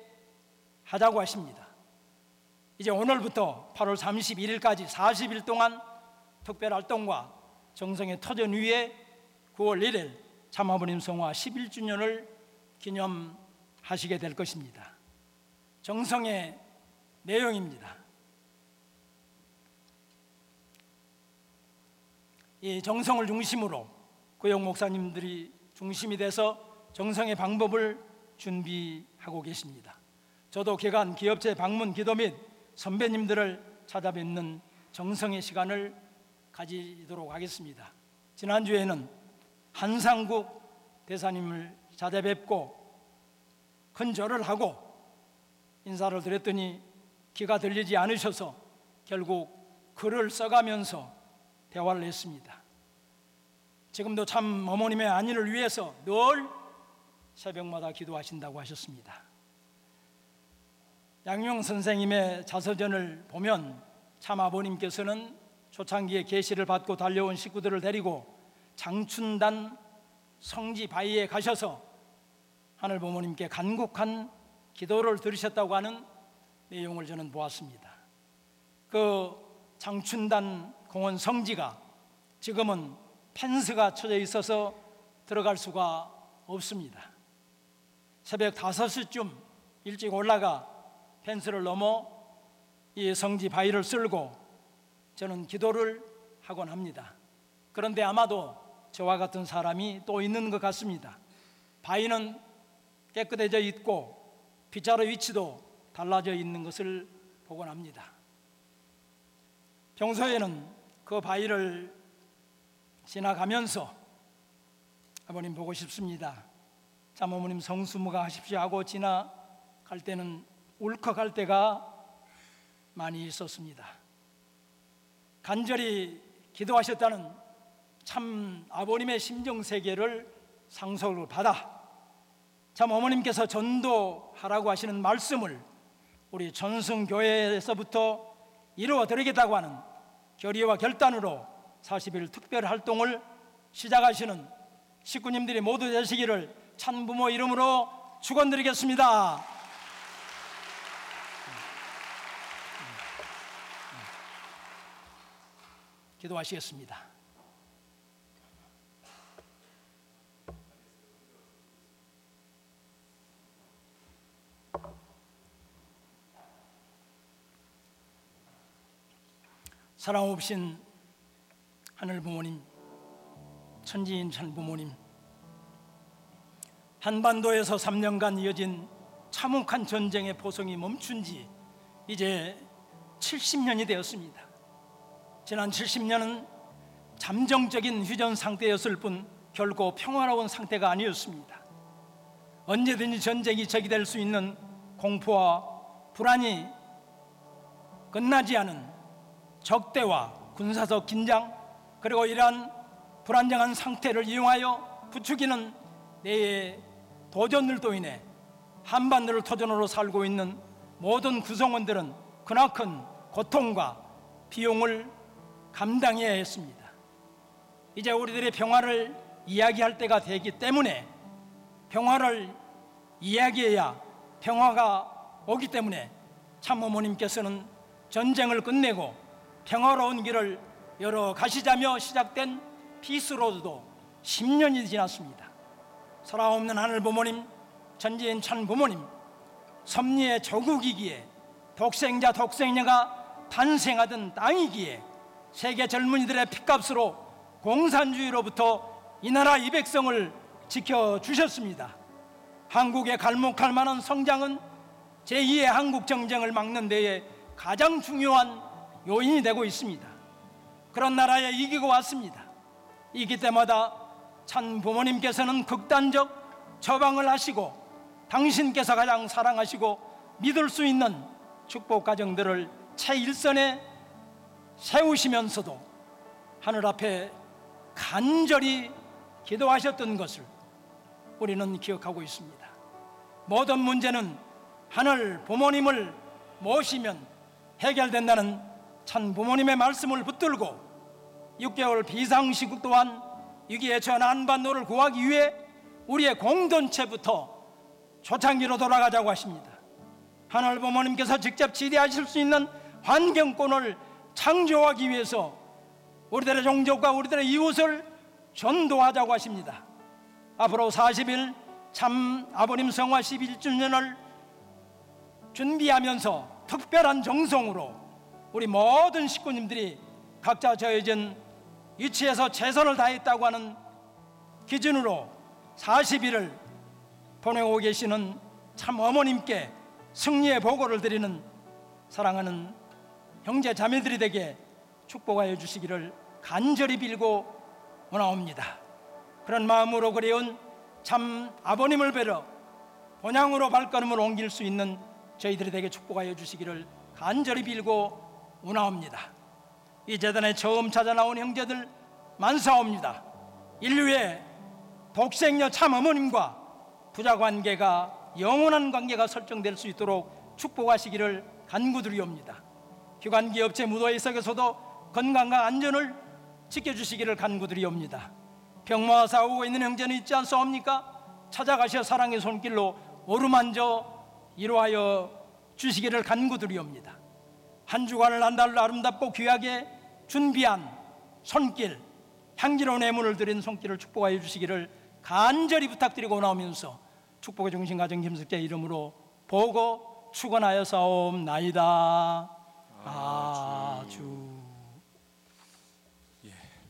하자고 하십니다. 이제 오늘부터 8월 31일까지 40일 동안 특별 활동과 정성의 터전 위에 9월 1일 참아버님 성화 11주년을 기념하시게 될 것입니다. 정성의 내용입니다. 이 정성을 중심으로 고영 목사님들이 중심이 돼서 정성의 방법을 준비하고 계십니다. 저도 개간 기업체 방문 기도 및 선배님들을 찾아뵙는 정성의 시간을 가지도록 하겠습니다. 지난주에는 한상국 대사님을 찾아뵙고 큰 절을 하고 인사를 드렸더니 귀가 들리지 않으셔서 결국 글을 써가면서 대화를 했습니다. 지금도 참 어머님의 안위를 위해서 늘 새벽마다 기도하신다고 하셨습니다. 양용 선생님의 자서전을 보면 참 아버님께서는 초창기에 계시를 받고 달려온 식구들을 데리고 장춘단 성지 바위에 가셔서 하늘 부모님께 간곡한 기도를 들으셨다고 하는 내용을 저는 보았습니다. 그 장춘단 공원 성지가 지금은 펜스가 쳐져 있어서 들어갈 수가 없습니다. 새벽 5시쯤 일찍 올라가 펜스를 넘어 이 성지 바위를 쓸고 저는 기도를 하곤 합니다. 그런데 아마도 저와 같은 사람이 또 있는 것 같습니다. 바위는 깨끗해져 있고 빗자루 위치도 달라져 있는 것을 보곤 합니다. 평소에는 그 바위를 지나가면서 아버님 보고 싶습니다, 참 어머님 성수무가 하십시오 하고 지나갈 때는 울컥할 때가 많이 있었습니다. 간절히 기도하셨다는 참 아버님의 심정세계를 상속을 받아 참 어머님께서 전도하라고 하시는 말씀을 우리 전승교회에서부터 이루어 드리겠다고 하는 결의와 결단으로 40일 특별 활동을 시작하시는 식구님들이 모두 되시기를 참부모 이름으로 축원드리겠습니다. 기도하시겠습니다. 사랑 없인 하늘 부모님, 천지인 참 부모님, 한반도에서 3년간 이어진 참혹한 전쟁의 포성이 멈춘 지 이제 70년이 되었습니다. 지난 70년은 잠정적인 휴전 상태였을 뿐 결코 평화로운 상태가 아니었습니다. 언제든지 전쟁이 제기될 수 있는 공포와 불안이 끝나지 않은 적대와 군사적 긴장, 그리고 이러한 불안정한 상태를 이용하여 부추기는 내의 도전들도 인해 한반도를 터전으로 살고 있는 모든 구성원들은 크나큰 고통과 비용을 감당해야 했습니다. 이제 우리들의 평화를 이야기할 때가 되기 때문에, 평화를 이야기해야 평화가 오기 때문에 참어머님께서는 전쟁을 끝내고 평화로운 길을 열어가시자며 시작된 피스로드도 10년이 지났습니다. 사랑 없는 하늘 부모님, 전지인 참 부모님, 섭리의 조국이기에 독생자 독생녀가 탄생하던 땅이기에 세계 젊은이들의 핏값으로 공산주의로부터 이 나라 이 백성을 지켜주셨습니다. 한국의 갈목할 만한 성장은 제2의 한국정쟁을 막는 데에 가장 중요한 요인이 되고 있습니다. 그런 나라에 이기고 왔습니다. 이기 때마다 참 부모님께서는 극단적 처방을 하시고 당신께서 가장 사랑하시고 믿을 수 있는 축복 가정들을 최일선에 세우시면서도 하늘 앞에 간절히 기도하셨던 것을 우리는 기억하고 있습니다. 모든 문제는 하늘 부모님을 모시면 해결된다는 참 부모님의 말씀을 붙들고 6개월 비상시국 또한 위기에 처한 한반도를 구하기 위해 우리의 공동체부터 초창기로 돌아가자고 하십니다. 하늘 부모님께서 직접 지대하실 수 있는 환경권을 창조하기 위해서 우리들의 종족과 우리들의 이웃을 전도하자고 하십니다. 앞으로 40일 참 아버님 성화 11주년을 준비하면서 특별한 정성으로 우리 모든 식구님들이 각자 정해진 위치에서 최선을 다했다고 하는 기준으로 40일을 보내고 계시는 참 어머님께 승리의 보고를 드리는 사랑하는 형제 자매들이 되게 축복하여 주시기를 간절히 빌고 원하옵니다. 그런 마음으로 그리운 참 아버님을 뵈러 본향으로 발걸음을 옮길 수 있는 저희들이 되게 축복하여 주시기를 간절히 빌고 원하옵니다. 이 재단에 처음 찾아 나온 형제들 만사옵니다. 인류의 독생녀 참 어머님과 부자 관계가 영원한 관계가 설정될 수 있도록 축복하시기를 간구드리옵니다. 기관기 업체 무도회 속에서도 건강과 안전을 지켜주시기를 간구드리옵니다. 병마와 싸우고 있는 형제는 있지 않사옵니까? 찾아가셔 사랑의 손길로 어루만져 이루하여 주시기를 간구드리옵니다. 한 주간을 한 달로 아름답고 귀하게 준비한 손길, 향기로운 애물을 드린 손길을 축복하여 주시기를 간절히 부탁드리고 나오면서 축복의 중심 가정 김숙재 이름으로 보고 축원하여 사옵나이다. 아주.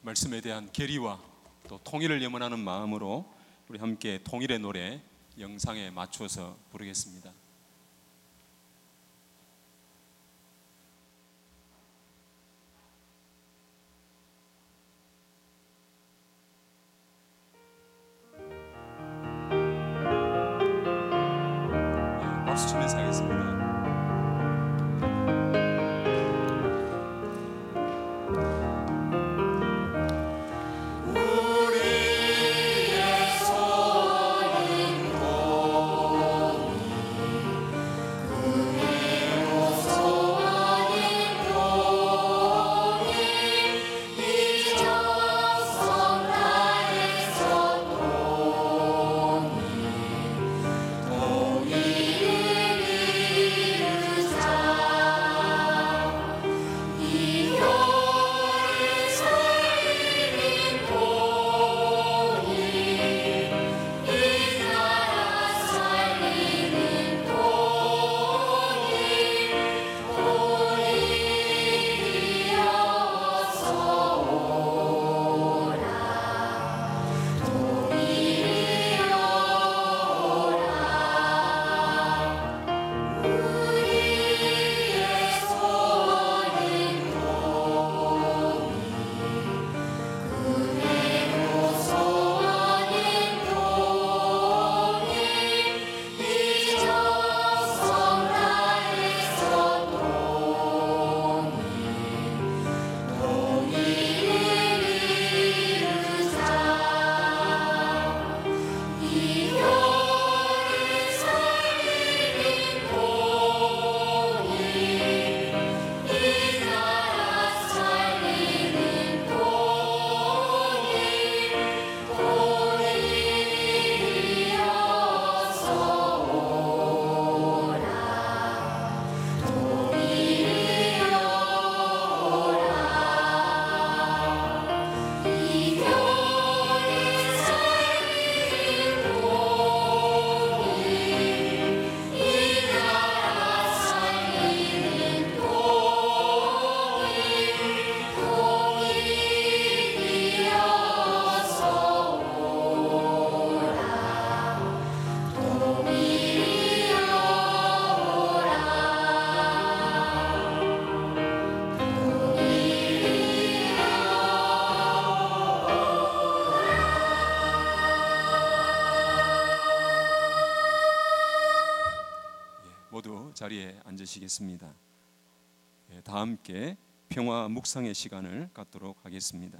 말씀에 대한 계리와 또 통일을 염원하는 마음으로 우리 함께 통일의 노래 영상에 맞춰서 부르겠습니다. 박수 치면서 하겠습니다. 우리의 자리에 앉으시겠습니다. 다 함께 평화 묵상의 시간을 갖도록 하겠습니다.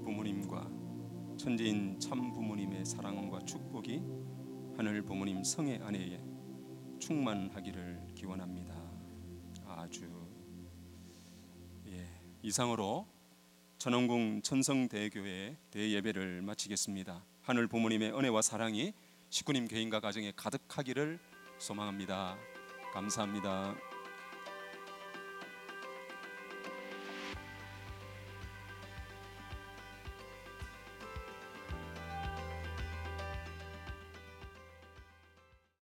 부모님과 천지인 참 부모님의 사랑과 축복이 하늘 부모님 성의 안에 충만하기를 기원합니다. 아주 이상으로 천원궁 천성대교회 대예배를 마치겠습니다. 하늘 부모님의 은혜와 사랑이 식구님 개인과 가정에 가득하기를 소망합니다. 감사합니다.